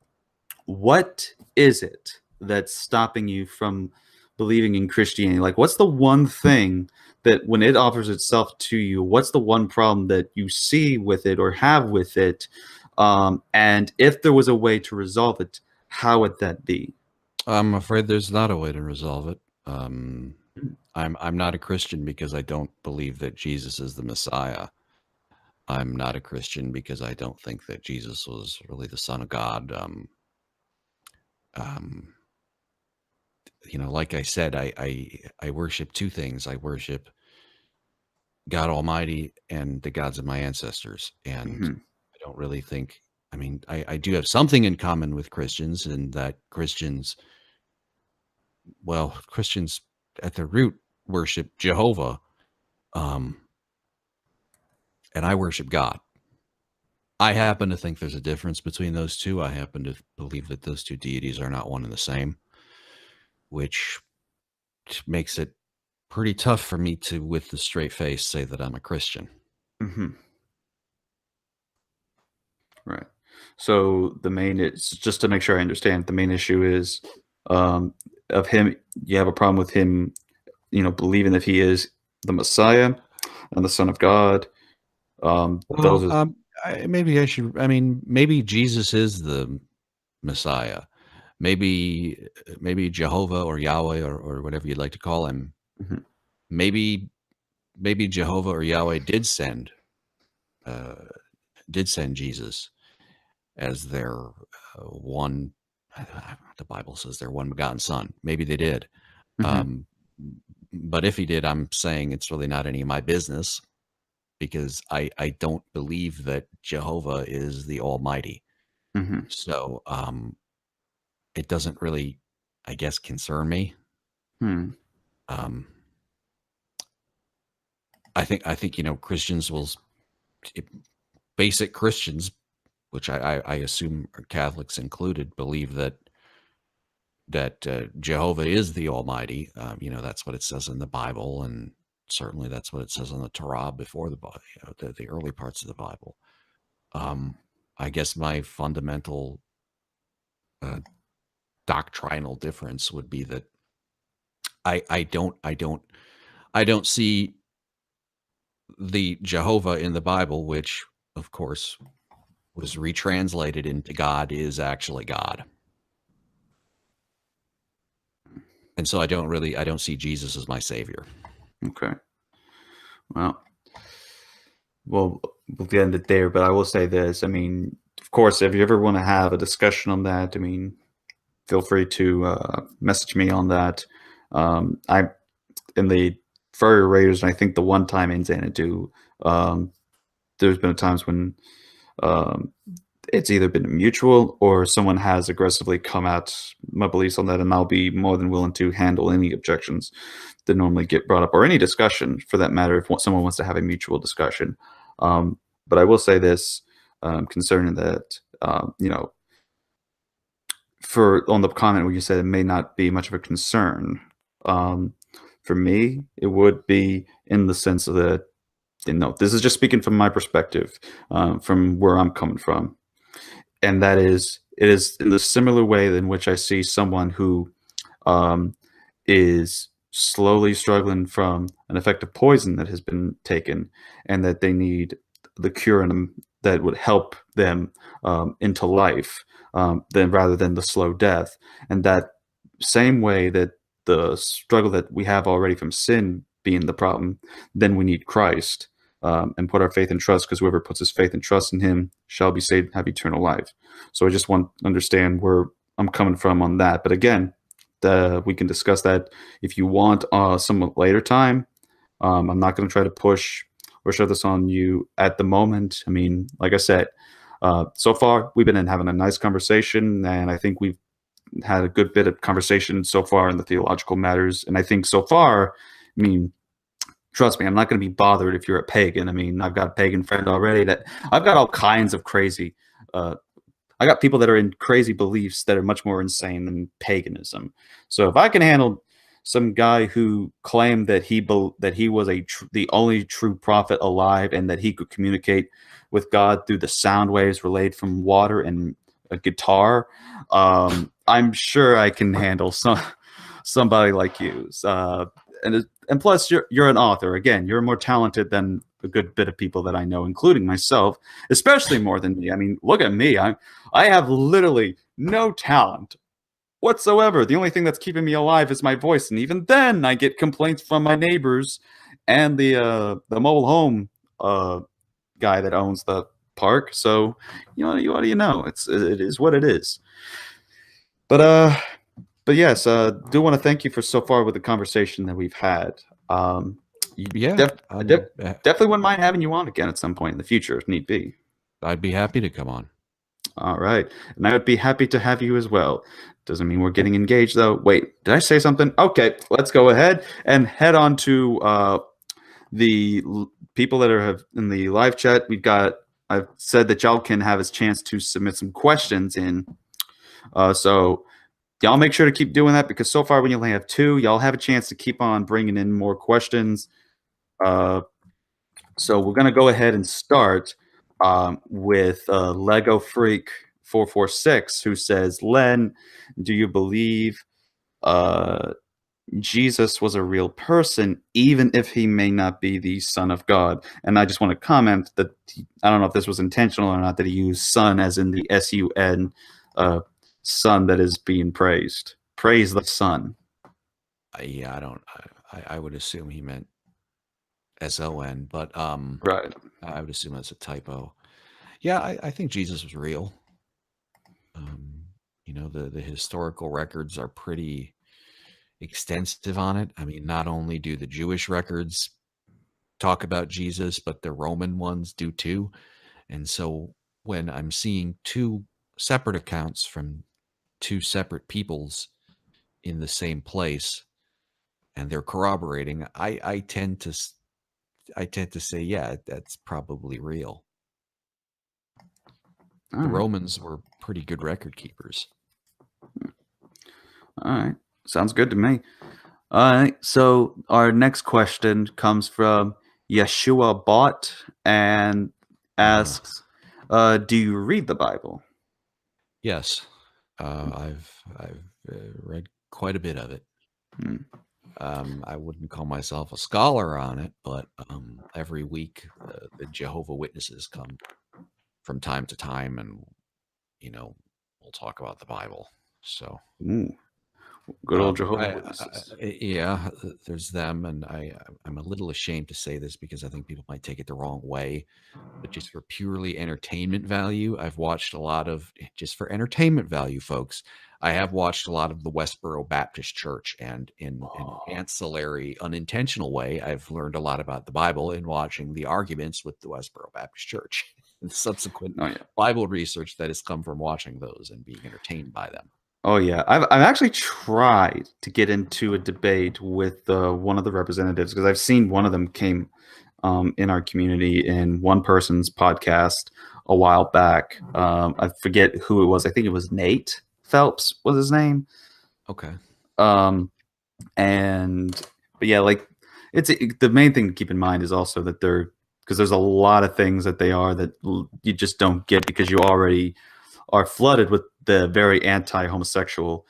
A: What is it that's stopping you from believing in Christianity? Like, what's the one thing that when it offers itself to you, what's the one problem that you see with it or have with it? And if there was a way to resolve it, how would that be?
B: I'm afraid there's not a way to resolve it. I'm not a Christian because I don't believe that Jesus is the Messiah. I'm not a Christian because I don't think that Jesus was really the Son of God. You know, like I said, I worship two things. I worship God Almighty and the gods of my ancestors. And I don't really think, I mean, I do have something in common with Christians, in that Christians at their root worship Jehovah. And I worship God. I happen to think there's a difference between those two. I happen to believe that those two deities are not one and the same, which makes it pretty tough for me to, with the straight face, say that I'm a Christian.
A: Right. So the main, it's just to make sure I understand, the main issue is of him, you have a problem with him, you know, believing that he is the Messiah and the Son of God.
B: Maybe Jesus is the Messiah. Maybe Jehovah or Yahweh or whatever you'd like to call him. Maybe Jehovah or Yahweh did send Jesus as their one. The Bible says their one begotten Son. Maybe they did. But if he did, I'm saying it's really not any of my business, because I don't believe that Jehovah is the Almighty. So it doesn't really, I guess, concern me. I think, you know, Christians will, basic Christians, which I assume are Catholics included, believe that Jehovah is the Almighty. You know, that's what it says in the Bible, and certainly that's what it says in the Torah before the Bible, you know, the early parts of the Bible. I guess my fundamental doctrinal difference would be that I don't see the Jehovah in the Bible, which of course was retranslated into God is actually God. And so I don't see Jesus as my savior.
A: Okay. Well, we'll end it there, but I will say this. I mean, of course, if you ever want to have a discussion on that, I mean, feel free to message me on that. I in the Furry Raiders, and I think the one time in Xanadu, there's been times when it's either been mutual or someone has aggressively come at my beliefs on that, and I'll be more than willing to handle any objections that normally get brought up, or any discussion for that matter, if someone wants to have a mutual discussion. But I will say this concerning that, you know, on the comment where you said it may not be much of a concern, for me, it would be in the sense of that, you know, this is just speaking from my perspective, from where I'm coming from. And that is, it is in the similar way in which I see someone who is slowly struggling from an effective poison that has been taken, and that they need the cure in them that would help them into life, then rather than the slow death. And that same way that the struggle that we have already from sin being the problem, then we need Christ, and put our faith and trust, because whoever puts his faith and trust in him shall be saved and have eternal life. So I just want to understand where I'm coming from on that. But again, we can discuss that if you want some later time. I'm not going to try to push or shove this on you at the moment. I mean, like I said, so far we've been having a nice conversation, and I think we've had a good bit of conversation so far in the theological matters. And I think so far, I mean, trust me, I'm not going to be bothered if you're a pagan. I mean, I've got a pagan friend already that I've got all kinds of crazy. I got people that are in crazy beliefs that are much more insane than paganism. So if I can handle some guy who claimed that he was the only true prophet alive, and that he could communicate with God through the sound waves relayed from water and a guitar, I'm sure I can handle somebody like you. And plus, you're an author. Again, you're more talented than a good bit of people that I know, including myself, especially more than me. I mean, look at me. I have literally no talent whatsoever. The only thing that's keeping me alive is my voice, and even then, I get complaints from my neighbors and the mobile home guy that owns the park. So what do you know? It is what it is. But yes, do want to thank you for so far with the conversation that we've had. Definitely wouldn't mind having you on again at some point in the future if need be.
B: I'd be happy to come on.
A: All right. And I would be happy to have you as well. Doesn't mean we're getting engaged, though. Wait, did I say something? Okay, let's go ahead and head on to the people that are in the live chat. I've said that y'all can have a chance to submit some questions in. So y'all make sure to keep doing that, because so far when you only have 2, y'all have a chance to keep on bringing in more questions. So we're going to go ahead and start with Lego Freak 446, who says, Len, do you believe Jesus was a real person, even if he may not be the Son of God? And I just want to comment that I don't know if this was intentional or not, that he used son as in the S-U-N, son that is being praised. Praise the Son.
B: Yeah, I would assume he meant S-O-N, but
A: right.
B: I would assume that's a typo. Yeah, I think Jesus was real. The historical records are pretty extensive on it. I mean, not only do the Jewish records talk about Jesus, but the Roman ones do too. And so when I'm seeing 2 separate accounts from 2 separate peoples in the same place, and they're corroborating, I tend to say, yeah, that's probably real. The Romans were pretty good record keepers.
A: All right. Sounds good to me. All right. So our next question comes from Yeshua Bot and asks, do you read the Bible?
B: Yes. I've read quite a bit of it. I wouldn't call myself a scholar on it, but every week the Jehovah Witnesses come from time to time, and we'll talk about the Bible. So
A: good old Jehovah Witnesses.
B: Yeah, there's them, and I'm a little ashamed to say this because I think people might take it the wrong way, but just for purely entertainment value, I've watched a lot of, just for entertainment value, folks, I have watched a lot of the Westboro Baptist Church, and in an ancillary, unintentional way, I've learned a lot about the Bible in watching the arguments with the Westboro Baptist Church and the subsequent Bible research that has come from watching those and being entertained by them.
A: Oh yeah, I've actually tried to get into a debate with one of the representatives, because I've seen one of them came in our community in one person's podcast a while back. I forget who it was. I think it was Nate Phelps was his name.
B: Okay.
A: But yeah, like the main thing to keep in mind is also that because there's a lot of things that they are that you just don't get because you already are flooded with the very anti-homosexual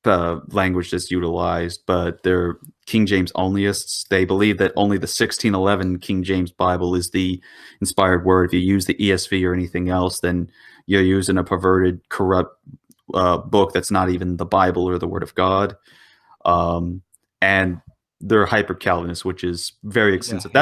A: language that's utilized, but they're King James onlyists. They believe that only the 1611 King James Bible is the inspired word. If you use the ESV or anything else, then you're using a perverted, corrupt book that's not even the Bible or the Word of God. And they're hyper Calvinist, which is very extensive.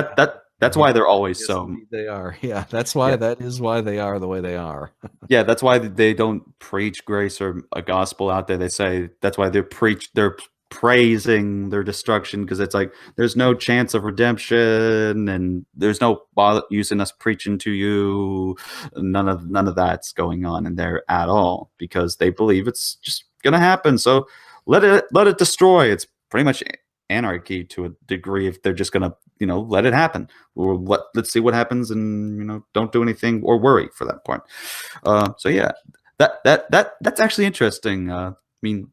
A: That's why they're always
B: Yes,
A: so.
B: indeed they are. Yeah, that's why.
A: Yeah.
B: That is why they are the way they are.
A: Yeah, that's why they don't preach grace or a gospel out there. They say that's why they're praising their destruction, because it's like there's no chance of redemption and there's no use in us preaching to you. None of that's going on in there at all, because they believe it's just gonna happen. So let it destroy. It's pretty much anarchy to a degree if they're just gonna let it happen, or let's see what happens, and don't do anything or worry for that point. So yeah, that's actually interesting. I mean,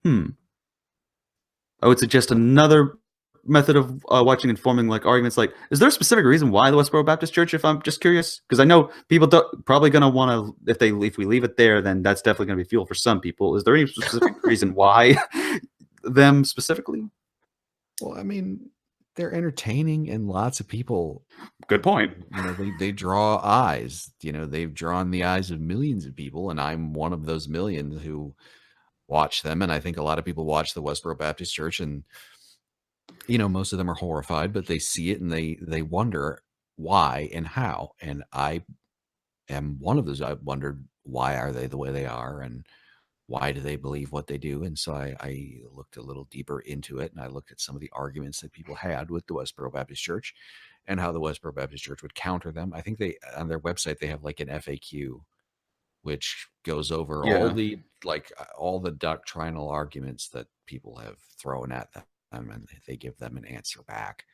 A: I would suggest another method of watching and forming like arguments. Like, is there a specific reason why the Westboro Baptist Church? If I'm just curious, because I know people probably going to want to, if we leave it there, then that's definitely going to be fuel for some people. Is there any specific reason why them specifically?
B: Well, I mean, they're entertaining, and lots of people.
A: Good point.
B: They draw eyes. They've drawn the eyes of millions of people, and I'm one of those millions who watch them. And I think a lot of people watch the Westboro Baptist Church, and most of them are horrified, but they see it and they wonder why and how. And I am one of those. I wondered, why are they the way they are, and why do they believe what they do? And so I looked a little deeper into it, and I looked at some of the arguments that people had with the Westboro Baptist Church and how the Westboro Baptist Church would counter them. I think on their website, they have like an FAQ, which goes over all the doctrinal arguments that people have thrown at them, and they give them an answer back.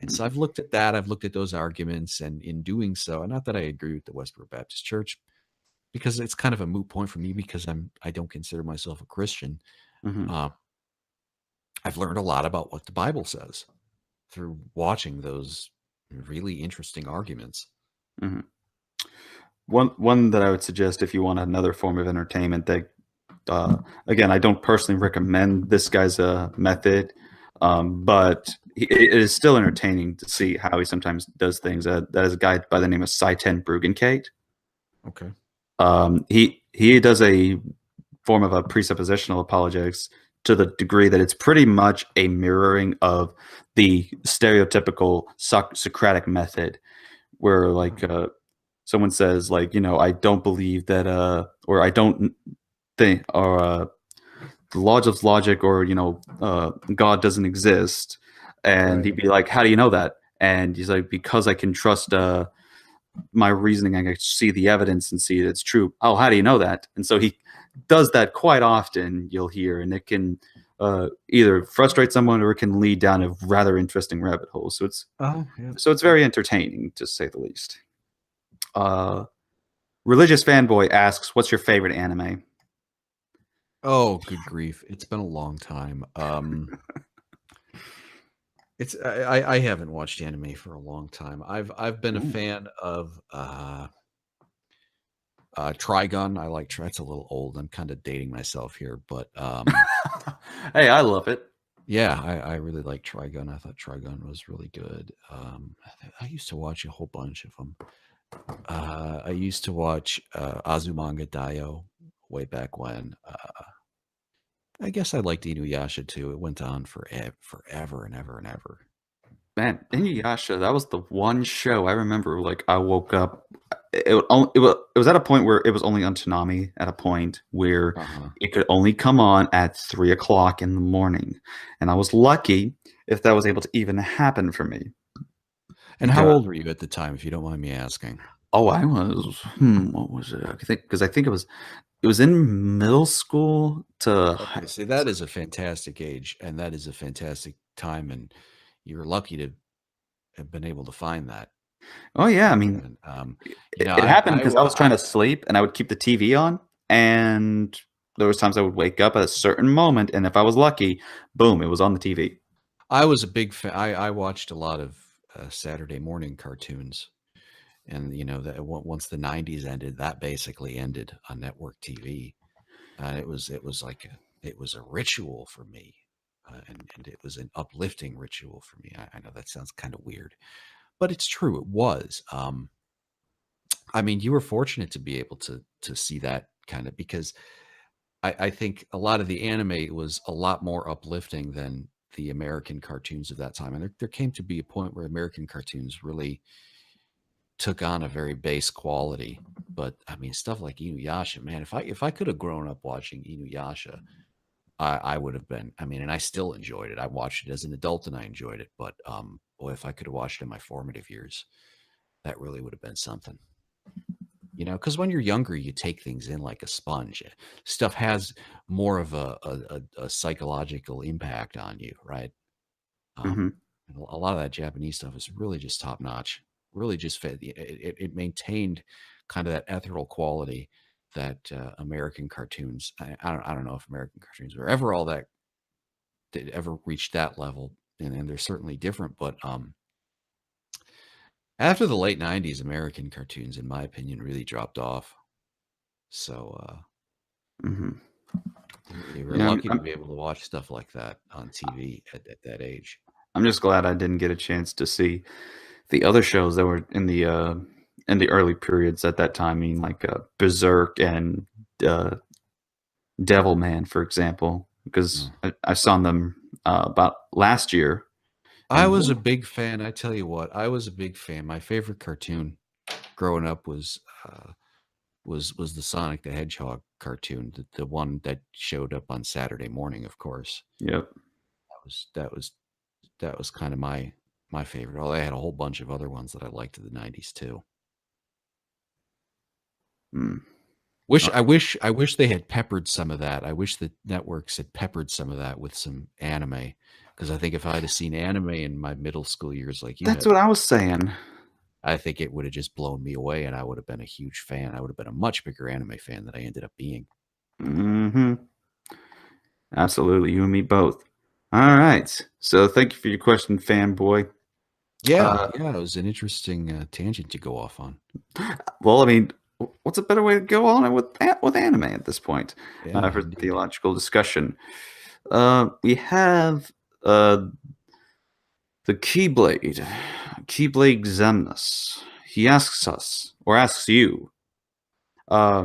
B: And so I've looked at that. I've looked at those arguments, and in doing so, not that I agree with the Westboro Baptist Church, because it's kind of a moot point for me, because I don't consider myself a Christian. I've learned a lot about what the Bible says through watching those really interesting arguments.
A: One that I would suggest, if you want another form of entertainment, that again, I don't personally recommend this guy's method, but it is still entertaining to see how he sometimes does things. That is a guy by the name of Seitan Bruggencate.
B: Okay.
A: He does a form of a presuppositional apologetics to the degree that it's pretty much a mirroring of the stereotypical Socratic method, where like someone says, like, I don't believe that or I don't think, or the laws of logic, or God doesn't exist, and he'd be like, how do you know that? And he's like, because I can trust my reasoning. I can see the evidence and see that it's true. Oh, how do you know that? And so he does that quite often, you'll hear, and it can either frustrate someone or it can lead down a rather interesting rabbit hole. So it's very entertaining, to say the least. Religious Fanboy asks, what's your favorite anime?
B: Oh, good grief. It's been a long time. I haven't watched anime for a long time. I've been a fan of Trigun. I like that's a little old. I'm kind of dating myself here, but
A: hey, I love it.
B: Yeah, I really like Trigun. I thought Trigun was really good. I used to watch a whole bunch of them. I used to watch Azumanga Daioh way back when. I guess I liked Inuyasha too. It went on forever and ever and ever.
A: Man, Inuyasha, that was the one show I remember. Like, I woke up, it was at a point where it was only on Toonami, at a point where it could only come on at 3 o'clock in the morning, and I was lucky if that was able to even happen for me.
B: And how old were you at the time, if you don't mind me asking?
A: Oh, I was what was it? I think it was in middle school to.
B: Okay, see, that is a fantastic age, and that is a fantastic time, and you were lucky to have been able to find that.
A: Oh yeah, I mean, it happened because I was trying to sleep, and I would keep the TV on, and there was times I would wake up at a certain moment, and if I was lucky, boom, it was on the TV.
B: I was a big fan. I watched a lot of Saturday morning cartoons, and that once the '90s ended, that basically ended on network TV. and it was a ritual for me, and it was an uplifting ritual for me. I know that sounds kind of weird, but it's true. It was. I mean, you were fortunate to be able to see that kind of, because I think a lot of the anime was a lot more uplifting than the American cartoons of that time. And there came to be a point where American cartoons really took on a very base quality. But I mean, stuff like Inuyasha, man, if I could have grown up watching Inuyasha, I would have been. I mean, and I still enjoyed it. I watched it as an adult and I enjoyed it. But boy, if I could have watched it in my formative years, that really would have been something. You know, because when you're younger, you take things in like a sponge. Stuff has more of a psychological impact on you, right?
A: Hmm.
B: And a lot of that Japanese stuff is really just top notch. Really just fit. It maintained kind of that ethereal quality that American cartoons. I don't know if American cartoons were ever all that did ever reach that level, and they're certainly different. But after the late '90s, American cartoons, in my opinion, really dropped off. So
A: Hmm.
B: you were
A: You know,
B: lucky to be able to watch stuff like that on TV at that age.
A: I'm just glad I didn't get a chance to see the other shows that were in the early periods at that time. I mean, like Berserk and uh, Devilman, for example, because
B: Mm.
A: I saw them about last year,
B: I
A: and
B: was a big fan. I tell you what, I was a big fan. My favorite cartoon growing up was the Sonic the Hedgehog cartoon, the one that showed up on Saturday morning, of course.
A: yep.
B: That was kind of my favorite. Although I had a whole bunch of other ones that I liked in the '90s too.
A: Mm.
B: I wish they had peppered some of that. I wish the networks had peppered some of that with some anime, because I think if I'd have seen anime in my middle school years like you
A: That's
B: had,
A: what I was saying.
B: I think it would have just blown me away, and I would have been a huge fan. I would have been a much bigger anime fan than I ended up being.
A: Hmm. Absolutely, you and me both. All right. So thank you for your question, fanboy.
B: Yeah,
A: Uh,
B: yeah, it was an interesting tangent to go off on.
A: well, I mean, what's a better way to go on it with anime at this point
B: Yeah,
A: for
B: indeed.
A: theological discussion? We have the Keyblade Xemnas. He asks us, or asks you,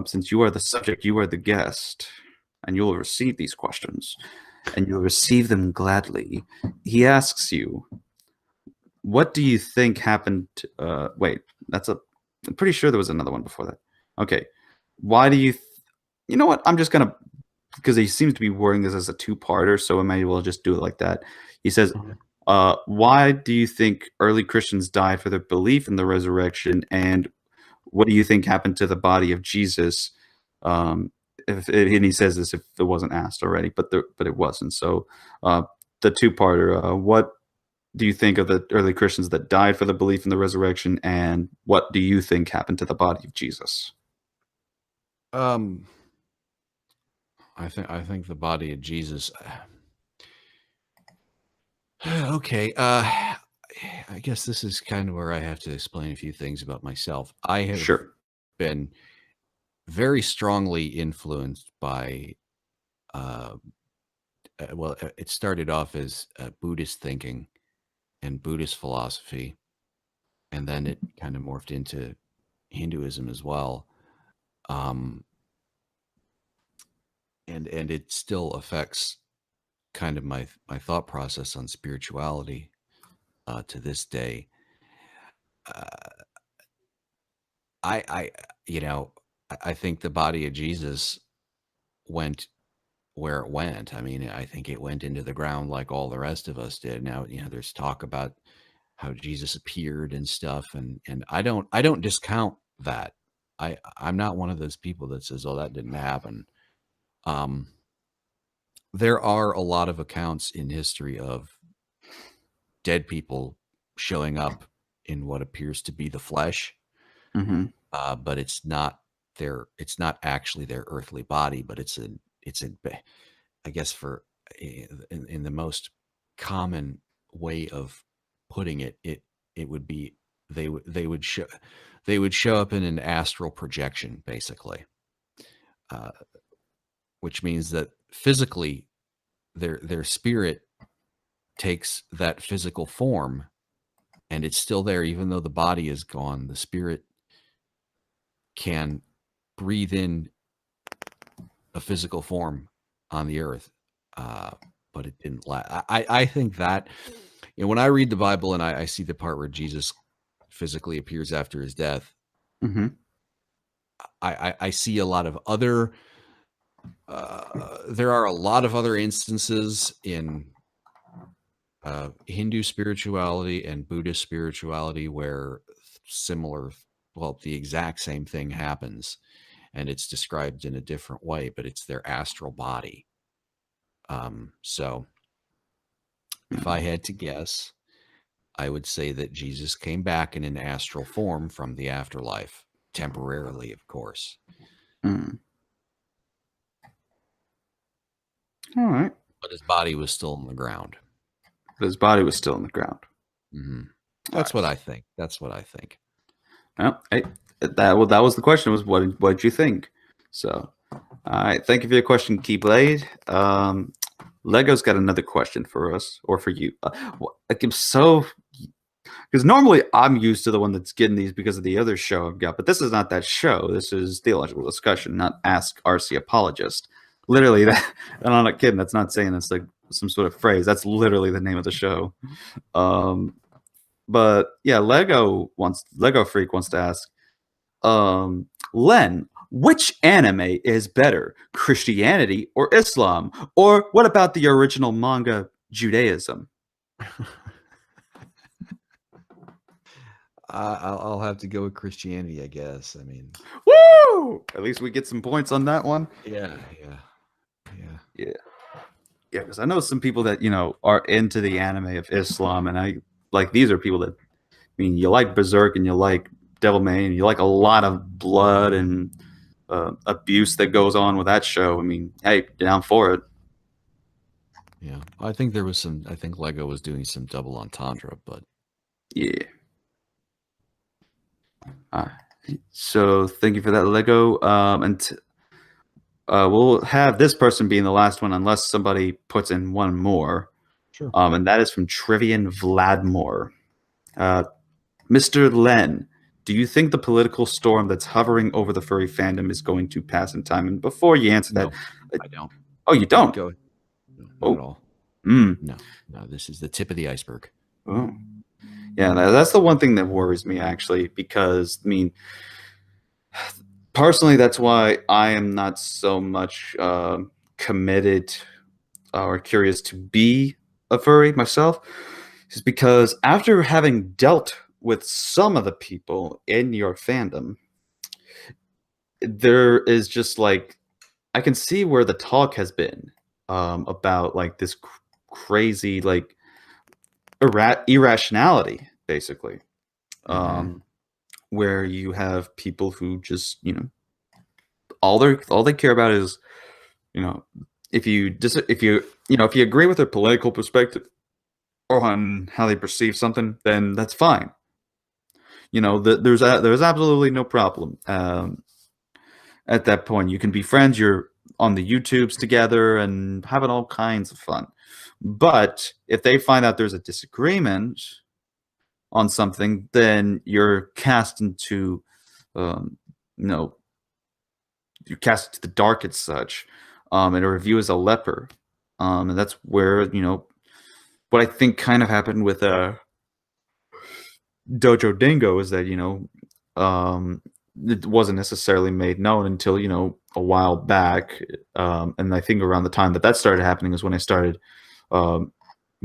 A: since you are the subject, you are the guest, and you will receive these questions, and you'll receive them gladly. He asks you, what do you think happened? Wait, that's a. I'm pretty sure there was another one before that. Okay, why do you? You know what? I'm just gonna, because he seems to be wording this as a two-parter, so I may well just do it like that. He says,
B: Uh-huh.
A: "Why do you think early Christians died for their belief in the resurrection, and what do you think happened to the body of Jesus?" And he says this if it wasn't asked already, but it wasn't. So, the two-parter. What do you think of the early Christians that died for the belief in the resurrection, and what do you think happened to the body of Jesus?
B: Um, I think the body of Jesus. Okay. I guess this is kind of where I have to explain a few things about myself. I have
A: Sure.
B: been very strongly influenced by, uh, well, it started off as Buddhist thinking and Buddhist philosophy, and then it kind of morphed into Hinduism as well. Um, and it still affects kind of my thought process on spirituality to this day. Uh, I you know I think the body of Jesus went where it went. I mean, I think it went into the ground like all the rest of us did. Now, there's talk about how Jesus appeared and stuff, and I don't discount that. I'm not one of those people that says, "Oh, that didn't happen." Um, there are a lot of accounts in history of dead people showing up in what appears to be the flesh,
A: Hmm.
B: but it's not actually their earthly body, but it's a I guess for in the most common way of putting it, it would be they would show up in an astral projection, basically. Uh, which means that physically their spirit takes that physical form, and it's still there even though the body is gone. The spirit can breathe in a physical form on the earth, but it didn't last. I think that, when I read the Bible and I see the part where Jesus physically appears after his death,
A: Mm-hmm.
B: I see a lot of other there are a lot of other instances in Hindu spirituality and Buddhist spirituality where the exact same thing happens, and it's described in a different way, but it's their astral body. So if I had to guess, I would say that Jesus came back in an astral form from the afterlife, temporarily, of course.
A: Mm. All right.
B: But his body was still in the ground.
A: But his body was still in the ground.
B: Mm-hmm. That's what I think. That's what I think.
A: Well, hey, that was the question. Was what did you think? So, all right. Thank you for your question, Keyblade. Lego's got another question for us or for you. I'm so, because normally I'm used to the one that's getting these because of the other show I've got, but this is not that show. This is Theological Discussion, not Ask RC Apologist. Literally, that, and I'm not kidding. That's not saying it's like some sort of phrase. That's literally the name of the show. But yeah, Lego Freak wants to ask, Len, which anime is better, Christianity or Islam? Or what about the original manga, Judaism?
B: I'll have to go with Christianity, I guess. I mean,
A: woo! At least we get some points on that one.
B: Yeah.
A: Because I know some people that are into the anime of Islam, and these are people that, I mean, you like Berserk and you like Devilman, and you like a lot of blood and abuse that goes on with that show. I mean, hey, down for it.
B: Yeah, I think Lego was doing some double entendre, but
A: yeah. So thank you for that, Lego. We'll have this person being the last one unless somebody puts in one more.
B: Sure.
A: And that is from Trivian Vladmore. Mr. Len, do you think the political storm that's hovering over the furry fandom is going to pass in time? And before you answer that,
B: I don't.
A: Oh, you don't?
B: Go. No, not at all. No, this is the tip of the iceberg.
A: Oh. Yeah, that's the one thing that worries me, actually, because, I mean, personally, that's why I am not so much committed or curious to be a furry myself, is because after having dealt with some of the people in your fandom, there is just like, I can see where the talk has been about like this crazy like irrationality, basically, where you have people who just all they care about is if you agree with their political perspective or on how they perceive something, then that's fine. There's absolutely no problem at that point. You can be friends. You're on the YouTubes together and having all kinds of fun. But if they find out there's a disagreement on something, then you're cast into, you're cast into the dark as such, and a review as a leper. And that's where, what I think kind of happened with Dojo Dingo is that, it wasn't necessarily made known until, a while back. And I think around the time that started happening is when I started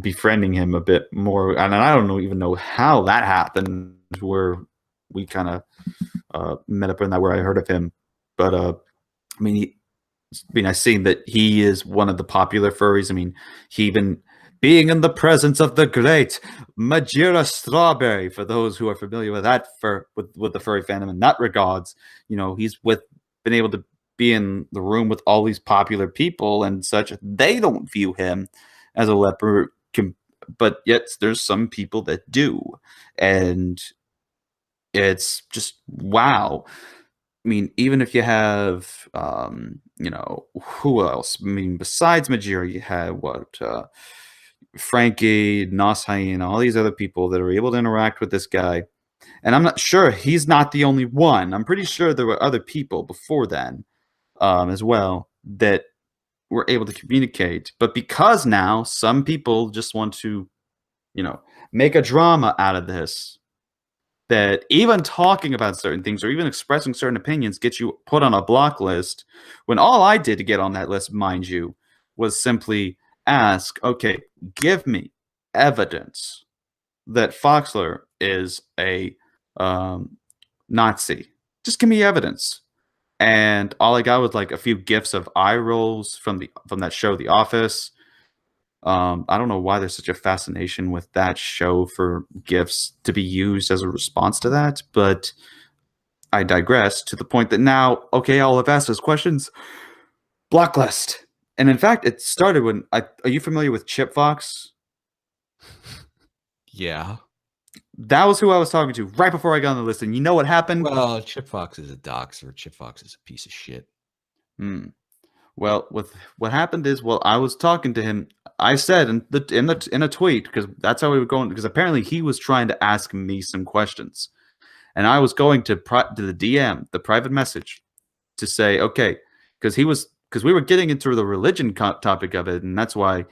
A: befriending him a bit more. And I don't even know how that happened, where we kind of met up in that, where I heard of him. But I've seen that he is one of the popular furries. I mean, he even being in the presence of the great Majira Strawberry, for those who are familiar with that with the furry fandom in that regards, he's been able to be in the room with all these popular people and such. They don't view him as a leper, but yet there's some people that do, and it's just wow. mean, even if you have, who else? I mean, besides Majira, you had what? Frankie, Noshain, all these other people that are able to interact with this guy. And I'm not sure he's not the only one. I'm pretty sure there were other people before then as well that were able to communicate. But because now some people just want to, make a drama out of this, that even talking about certain things or even expressing certain opinions gets you put on a block list, when all I did to get on that list, mind you, was simply ask, okay, give me evidence that Foxler is a Nazi. Just give me evidence. And all I got was like a few gifs of eye rolls from that show, The Office. I don't know why there's such a fascination with that show for gifs to be used as a response to that, but I digress to the point that now, okay, all I've asked is questions. Blocklist. And in fact, it started when are you familiar with Chip Fox?
B: Yeah.
A: That was who I was talking to right before I got on the list. And you know what happened?
B: Well, Chip Fox is a doxer. Chip Fox is a piece of shit.
A: Well, what happened is, I was talking to him. I said in a tweet, because that's how we were going, because apparently he was trying to ask me some questions, and I was going to the DM, the private message, to say, okay, because we were getting into the religion topic of it, and that's why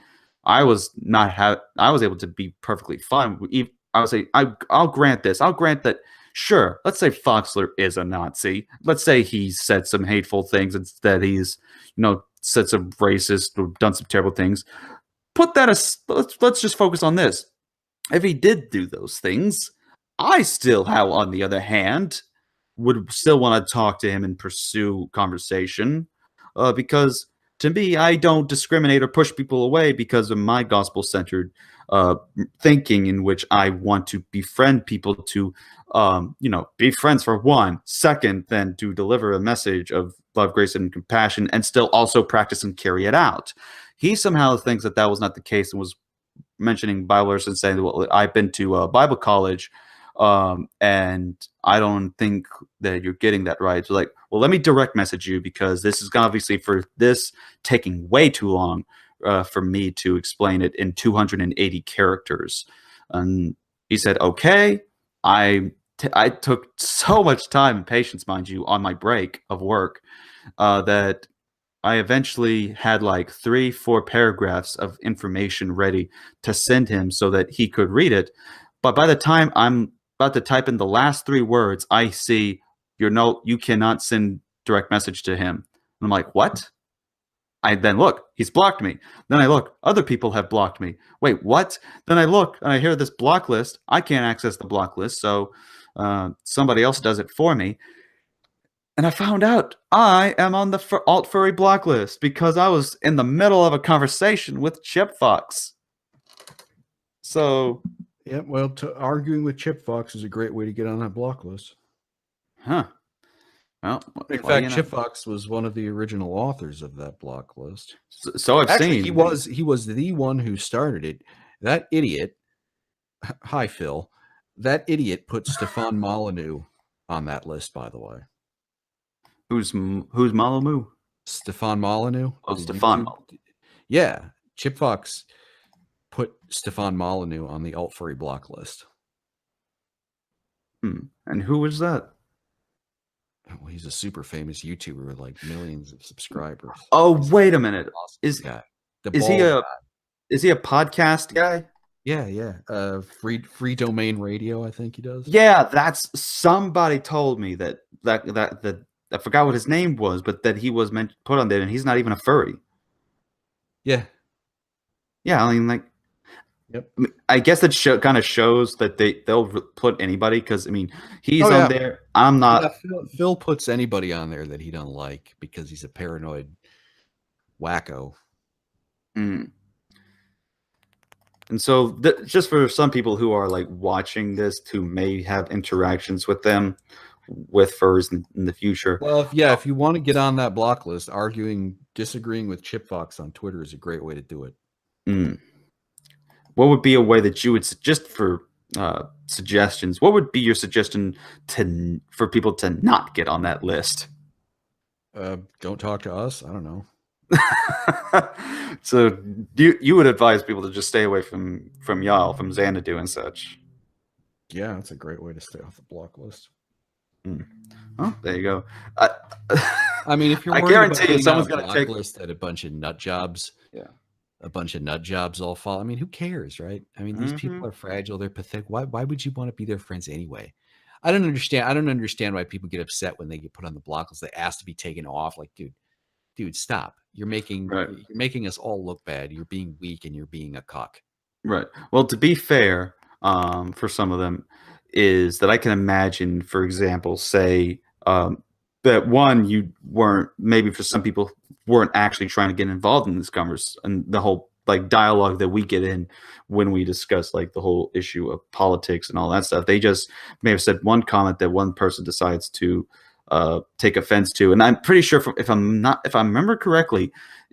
A: I was I was able to be perfectly fine. I would say I'll grant this. I'll grant that. Sure, let's say Foxler is a Nazi. Let's say he said some hateful things and that he's, said some racist or done some terrible things. Put that as let's just focus on this. If he did do those things, I still, on the other hand, would still want to talk to him and pursue conversation, because to me, I don't discriminate or push people away because of my gospel-centered thinking, in which I want to befriend people to, be friends for one. Second, then to deliver a message of love, grace, and compassion, and still also practice and carry it out. He somehow thinks that was not the case, and was mentioning Bible verses and saying, well, I've been to Bible college, and I don't think that you're getting that right. So like, well, let me direct message you, because this is obviously for this taking way too long for me to explain it in 280 characters. And he said, okay. I took so much time and patience, mind you, on my break of work, that I eventually had like 3-4 paragraphs of information ready to send him so that he could read it. But by the time I'm about to type in the last 3 words, I see you cannot send direct message to him. And I'm like, what? I then look, he's blocked me. Then I look, other people have blocked me. Wait, what? Then I look and I hear this block list. I can't access the block list, so somebody else does it for me. And I found out I am on the alt furry block list because I was in the middle of a conversation with Chip Fox. So,
C: yeah, well, arguing with Chip Fox is a great way to get on that block list.
A: Huh. Well,
C: in fact, Chip Fox was one of the original authors of that block list.
A: So I've seen.
C: He was the one who started it. That idiot. Hi, Phil. That idiot put Stefan Molyneux on that list, by the way.
A: Who's Molyneux?
C: Stefan Molyneux.
A: Oh, Stefan.
C: Yeah, Chip Fox put Stefan Molyneux on the alt furry block list.
A: And who was that?
C: Well, he's a super famous YouTuber with like millions of subscribers.
A: Oh, wait a minute.
C: Awesome
A: Is
C: guy.
A: Is he a podcast guy?
C: Yeah. Free domain radio, I think he does.
A: Yeah, that's somebody told me that I forgot what his name was, but that he was put on there, and he's not even a furry.
C: Yeah.
A: Yeah, I mean, like,
C: yep.
A: I guess it kind of shows that they'll put anybody, because I mean, he's on there. I'm not.
C: Yeah, Phil puts anybody on there that he doesn't like because he's a paranoid wacko.
A: And so, just for some people who are like watching this, who may have interactions with them, with furs in the future.
C: Well, if you want to get on that block list, disagreeing with Chip Fox on Twitter is a great way to do it.
A: What would be a way that you would, just for suggestions, what would be your suggestion for people to not get on that list?
C: Don't talk to us. I don't know.
A: So you would advise people to just stay away from y'all, from Xanadu and such.
C: Yeah, that's a great way to stay off the block list.
A: Oh, there you go.
B: I mean, if you're
A: I
B: worried
A: guarantee
B: about
A: you
B: getting
A: someone's
B: on a
A: gonna
B: block
A: take-
B: list that a bunch of nut jobs,
A: Yeah.
B: a bunch of nut jobs all fall. I mean, who cares, right? I mean, these people are fragile. They're pathetic. Why would you want to be their friends anyway? I don't understand why people get upset when they get put on the block list. They ask to be taken off. Like, dude, stop. You're making us all look bad. You're being weak and you're being a cuck.
A: Right. Well, to be fair, for some of them, is that I can imagine, for example, say that one, you weren't, maybe for some people, weren't actually trying to get involved in this conversation and the whole like dialogue that we get in when we discuss like the whole issue of politics and all that stuff. They just may have said one comment that one person decides to take offense to, and I'm pretty sure if I remember correctly,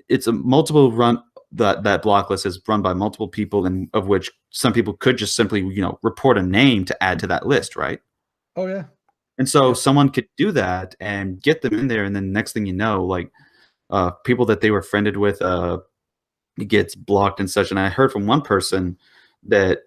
A: it's a multiple run. That block list is run by multiple people, and of which some people could just simply, report a name to add to that list, right?
C: Oh yeah.
A: And so someone could do that and get them in there, and then next thing you know, like people that they were friended with gets blocked and such. And I heard from one person that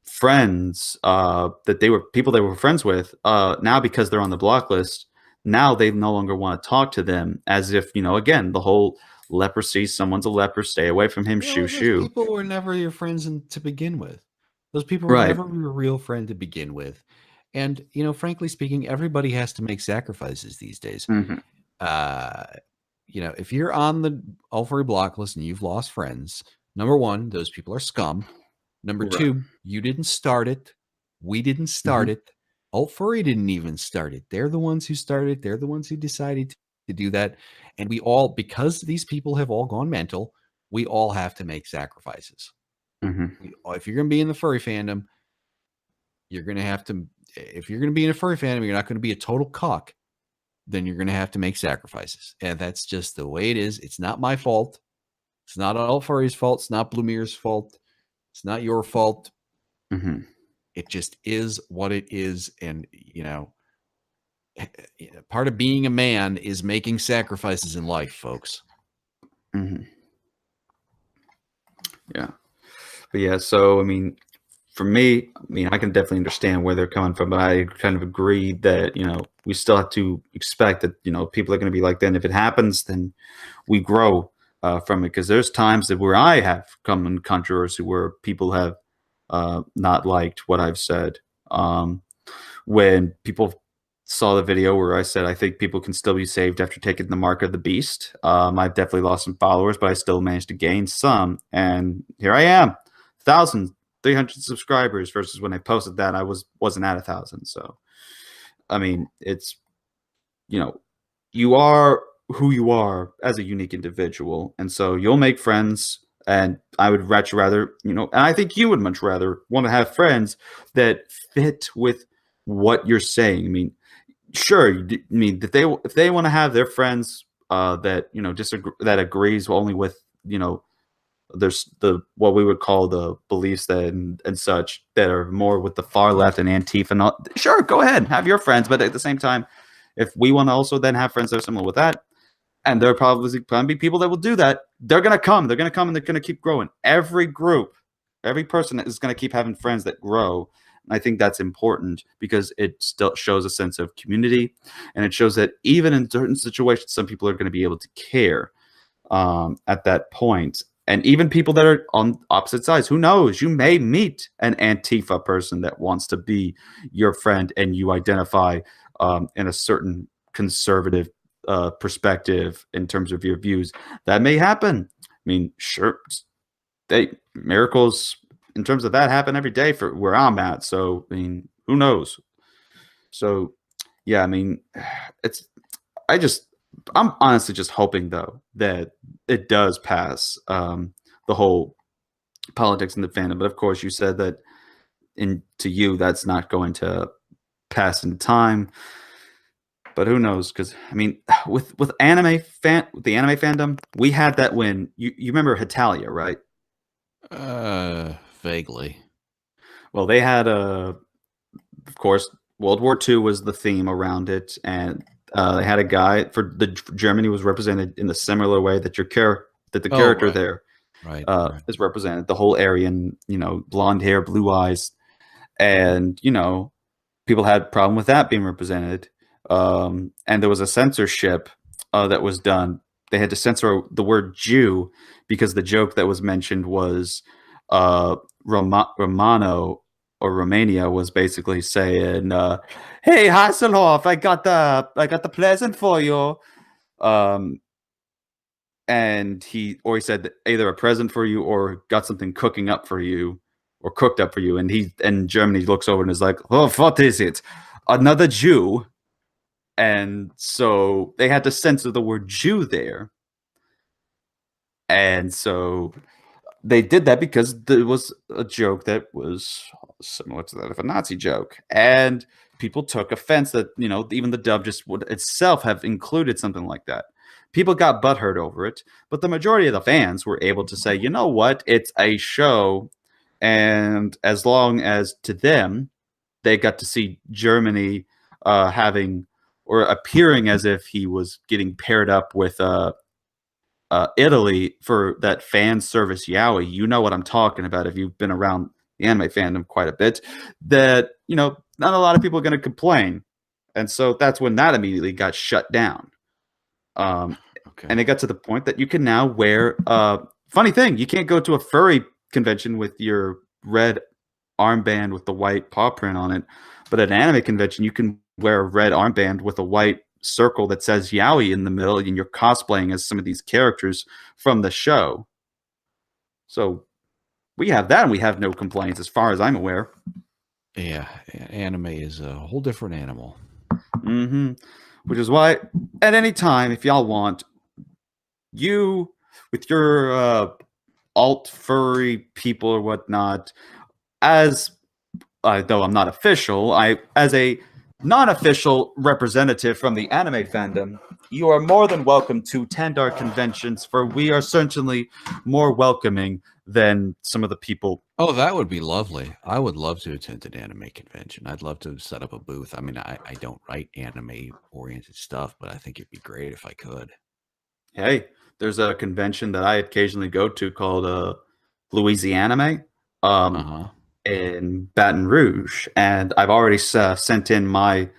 A: friends that they were people they were friends with now, because they're on the block list, now they no longer want to talk to them, as if again, the whole leprosy, someone's a leper, stay away from him, shoo.
B: People were never your friends to begin with. Those people were never your real friend to begin with. And frankly speaking, everybody has to make sacrifices these days. If you're on the all-furry block list and you've lost friends, number one, those people are scum. Number two, you didn't start it. We didn't start it. Alt Furry didn't even start it. They're the ones who started. They're the ones who decided to do that. And we all, because these people have all gone mental, we all have to make sacrifices. If you're going to be in the furry fandom, you're going to have to, if you're going to be in a furry fandom, you're not going to be a total cuck, then you're going to have to make sacrifices. And that's just the way it is. It's not my fault. It's not Alt Furry's fault. It's not Blumir's fault. It's not your fault. It just is what it is. And, part of being a man is making sacrifices in life, folks.
A: Yeah. But yeah, so, I mean, for me, I can definitely understand where they're coming from, but I kind of agree that, we still have to expect that, people are going to be like that. And if it happens, then we grow from it. Because there's times that where I have come in controversy where people have not liked what I've said. When people saw the video where I said I think people can still be saved after taking the mark of the beast, I've definitely lost some followers, but I still managed to gain some. And here I am, 1,300 subscribers, versus when I posted that I wasn't at 1,000. So, I mean, it's you are who you are as a unique individual, and so you'll make friends. And I would much rather, and I think you would much rather want to have friends that fit with what you're saying. I mean, sure. I mean, if they want to have their friends that disagree, that agrees only with there's what we would call the beliefs that and such that are more with the far left and Antifa. And all, sure, go ahead, have your friends, but at the same time, if we want to also then have friends that are similar with that, and there are probably going to be people that will do that, they're going to come and they're going to keep growing. Every group, every person is going to keep having friends that grow. And I think that's important because it still shows a sense of community, and it shows that even in certain situations, some people are going to be able to care at that point. And even people that are on opposite sides, who knows? You may meet an Antifa person that wants to be your friend, and you identify in a certain conservative perspective in terms of your views. That may happen. I mean, sure, miracles in terms of that happen every day for where I'm at. So, I mean, who knows? So, yeah, I mean, I'm honestly just hoping, though, that it does pass the whole politics in the fandom. But of course, you said that to you, that's not going to pass in time. But who knows? Because I mean, with the anime fandom, we had that when you remember Hetalia, right?
B: Vaguely.
A: Well, they had of course, World War II was the theme around it, and they had a guy for Germany was represented in a similar way that the
B: Oh,
A: character
B: right,
A: there
B: right.
A: is represented. The whole Aryan, blonde hair, blue eyes, and people had a problem with that being represented. And there was a censorship that was done. They had to censor the word Jew because the joke that was mentioned was Romano or Romania was basically saying, "Hey Hasselhoff, I got the present for you." Um, and he said either a present for you or got something cooking up for you or cooked up for you. And Germany looks over and is like, "Oh, what is it? Another Jew?" And so they had to censor the word Jew there. And so they did that because there was a joke that was similar to that of a Nazi joke. And people took offense that, even the dub just would itself have included something like that. People got butthurt over it, but the majority of the fans were able to say, you know what, it's a show. And as long as to them, they got to see Germany having or appearing as if he was getting paired up with Italy for that fan service yaoi. You know what I'm talking about if you've been around the anime fandom quite a bit. That not a lot of people are going to complain, and so that's when that immediately got shut down.
B: Okay.
A: And it got to the point that you can now wear. Funny thing, you can't go to a furry convention with your red armband with the white paw print on it, but at an anime convention, you can wear a red armband with a white circle that says yaoi in the middle, and you're cosplaying as some of these characters from the show. So we have that, and we have no complaints as far as I'm aware.
B: Yeah, anime is a whole different animal.
A: Which is why at any time, if y'all want, you with your alt furry people or whatnot, as though I'm not official, as a non-official representative from the anime fandom, you are more than welcome to attend our conventions, for we are certainly more welcoming than some of the people.
B: Oh, that would be lovely. I would love to attend an anime convention. I'd love to set up a booth. I mean, I don't write anime-oriented stuff, but I think it'd be great if I could.
A: Hey, there's a convention that I occasionally go to called Louisianime. In Baton Rouge, and I've already sent in my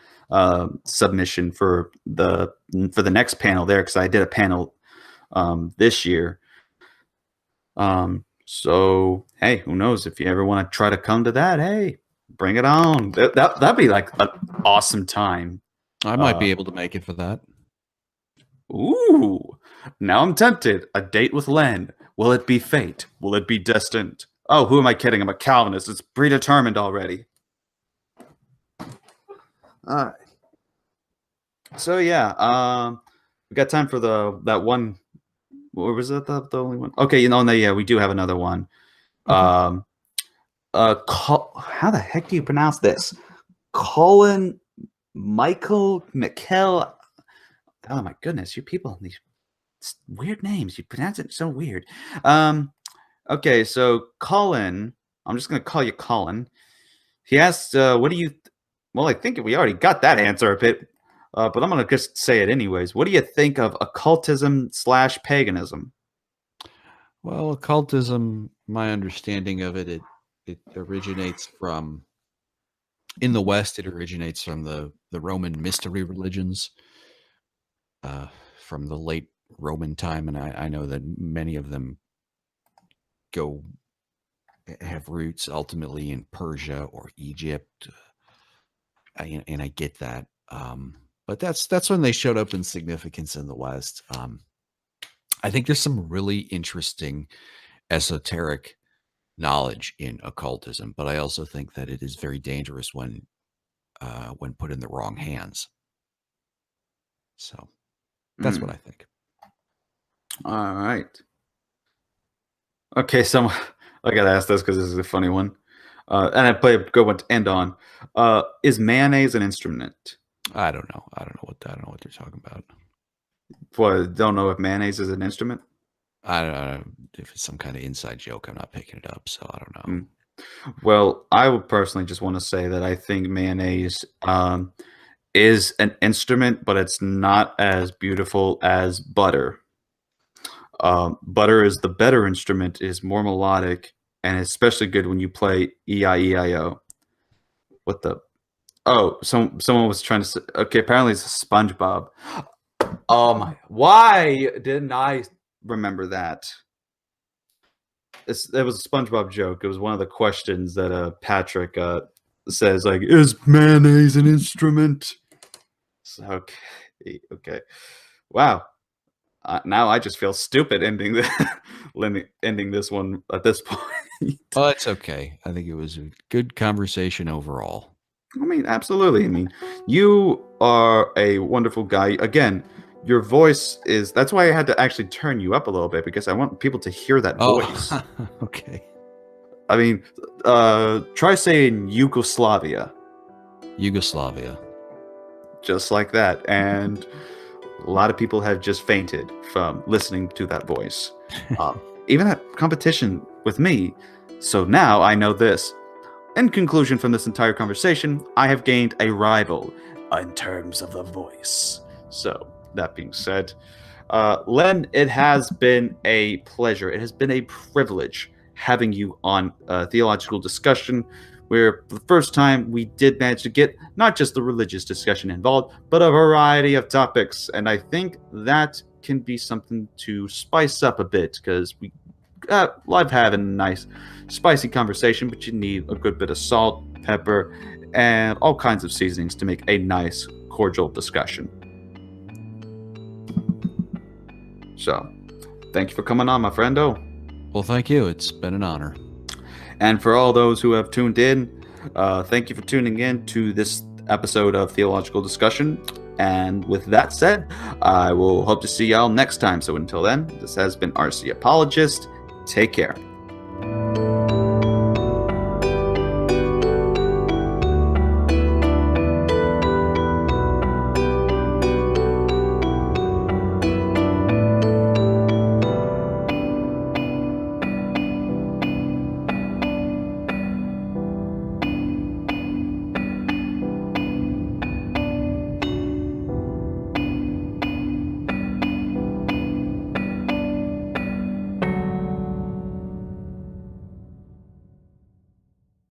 A: submission for the next panel there because I did a panel this year. So hey, who knows if you ever want to try to come to that? Hey, bring it on. That'd be like an awesome time.
B: I might be able to make it for that.
A: Ooh, now I'm tempted. A date with Len. Will it be fate? Will it be destined? Oh, who am I kidding? I'm a Calvinist. It's predetermined already. All right. So yeah, we got time for that one. What was it? The only one? Okay, yeah, we do have another one.
B: Okay.
A: How the heck do you pronounce this? Colin Michael McKell. Oh my goodness, you people these weird names. You pronounce it so weird. Okay, so Colin, I'm just going to call you Colin. He asked, what do you... Well, I think we already got that answer a bit, but I'm going to just say it anyways. What do you think of occultism/paganism?
B: Well, occultism, my understanding of it originates from... In the West, it originates from the Roman mystery religions from the late Roman time, and I know that many of them have roots ultimately in Persia or Egypt, and I get that. But that's when they showed up in significance in the West. I think there's some really interesting esoteric knowledge in occultism, but I also think that it is very dangerous when put in the wrong hands. So that's what I think.
A: All right. Okay, so I gotta ask this because this is a funny one, and I play a good one to end on. Is mayonnaise an instrument?
B: I don't know. I don't know what they're talking about.
A: Well, don't know if mayonnaise is an instrument.
B: I don't know if it's some kind of inside joke. I'm not picking it up, so I don't know.
A: Well, I would personally just want to say that I think mayonnaise is an instrument, but it's not as beautiful as butter. Butter is the better instrument, is more melodic, and especially good when you play E-I-E-I-O. What the? Oh, someone was trying to say, okay, apparently it's SpongeBob. Oh my, why didn't I remember that? It was a SpongeBob joke. It was one of the questions that Patrick says, like, is mayonnaise an instrument? So, okay. Wow. Now I just feel stupid ending this one at this point.
B: Oh, it's okay. I think it was a good conversation overall.
A: I mean, absolutely. I mean, you are a wonderful guy. Again, your voice is... That's why I had to actually turn you up a little bit, because I want people to hear that voice.
B: Okay.
A: I mean, try saying Yugoslavia.
B: Yugoslavia.
A: Just like that. And a lot of people have just fainted from listening to that voice. Even at competition with me. So now I know this. In conclusion from this entire conversation, I have gained a rival in terms of the voice. So, that being said, Len, it has been a pleasure. It has been a privilege having you on Theological Discussion, where for the first time we did manage to get not just the religious discussion involved, but a variety of topics. And I think that can be something to spice up a bit, because we love having a nice spicy conversation, but you need a good bit of salt, pepper, and all kinds of seasonings to make a nice, cordial discussion. So, thank you for coming on, my friendo.
B: Well, thank you. It's been an honor.
A: And for all those who have tuned in, thank you for tuning in to this episode of Theological Discussion. And with that said, I will hope to see y'all next time. So until then, this has been RC Apologist. Take care.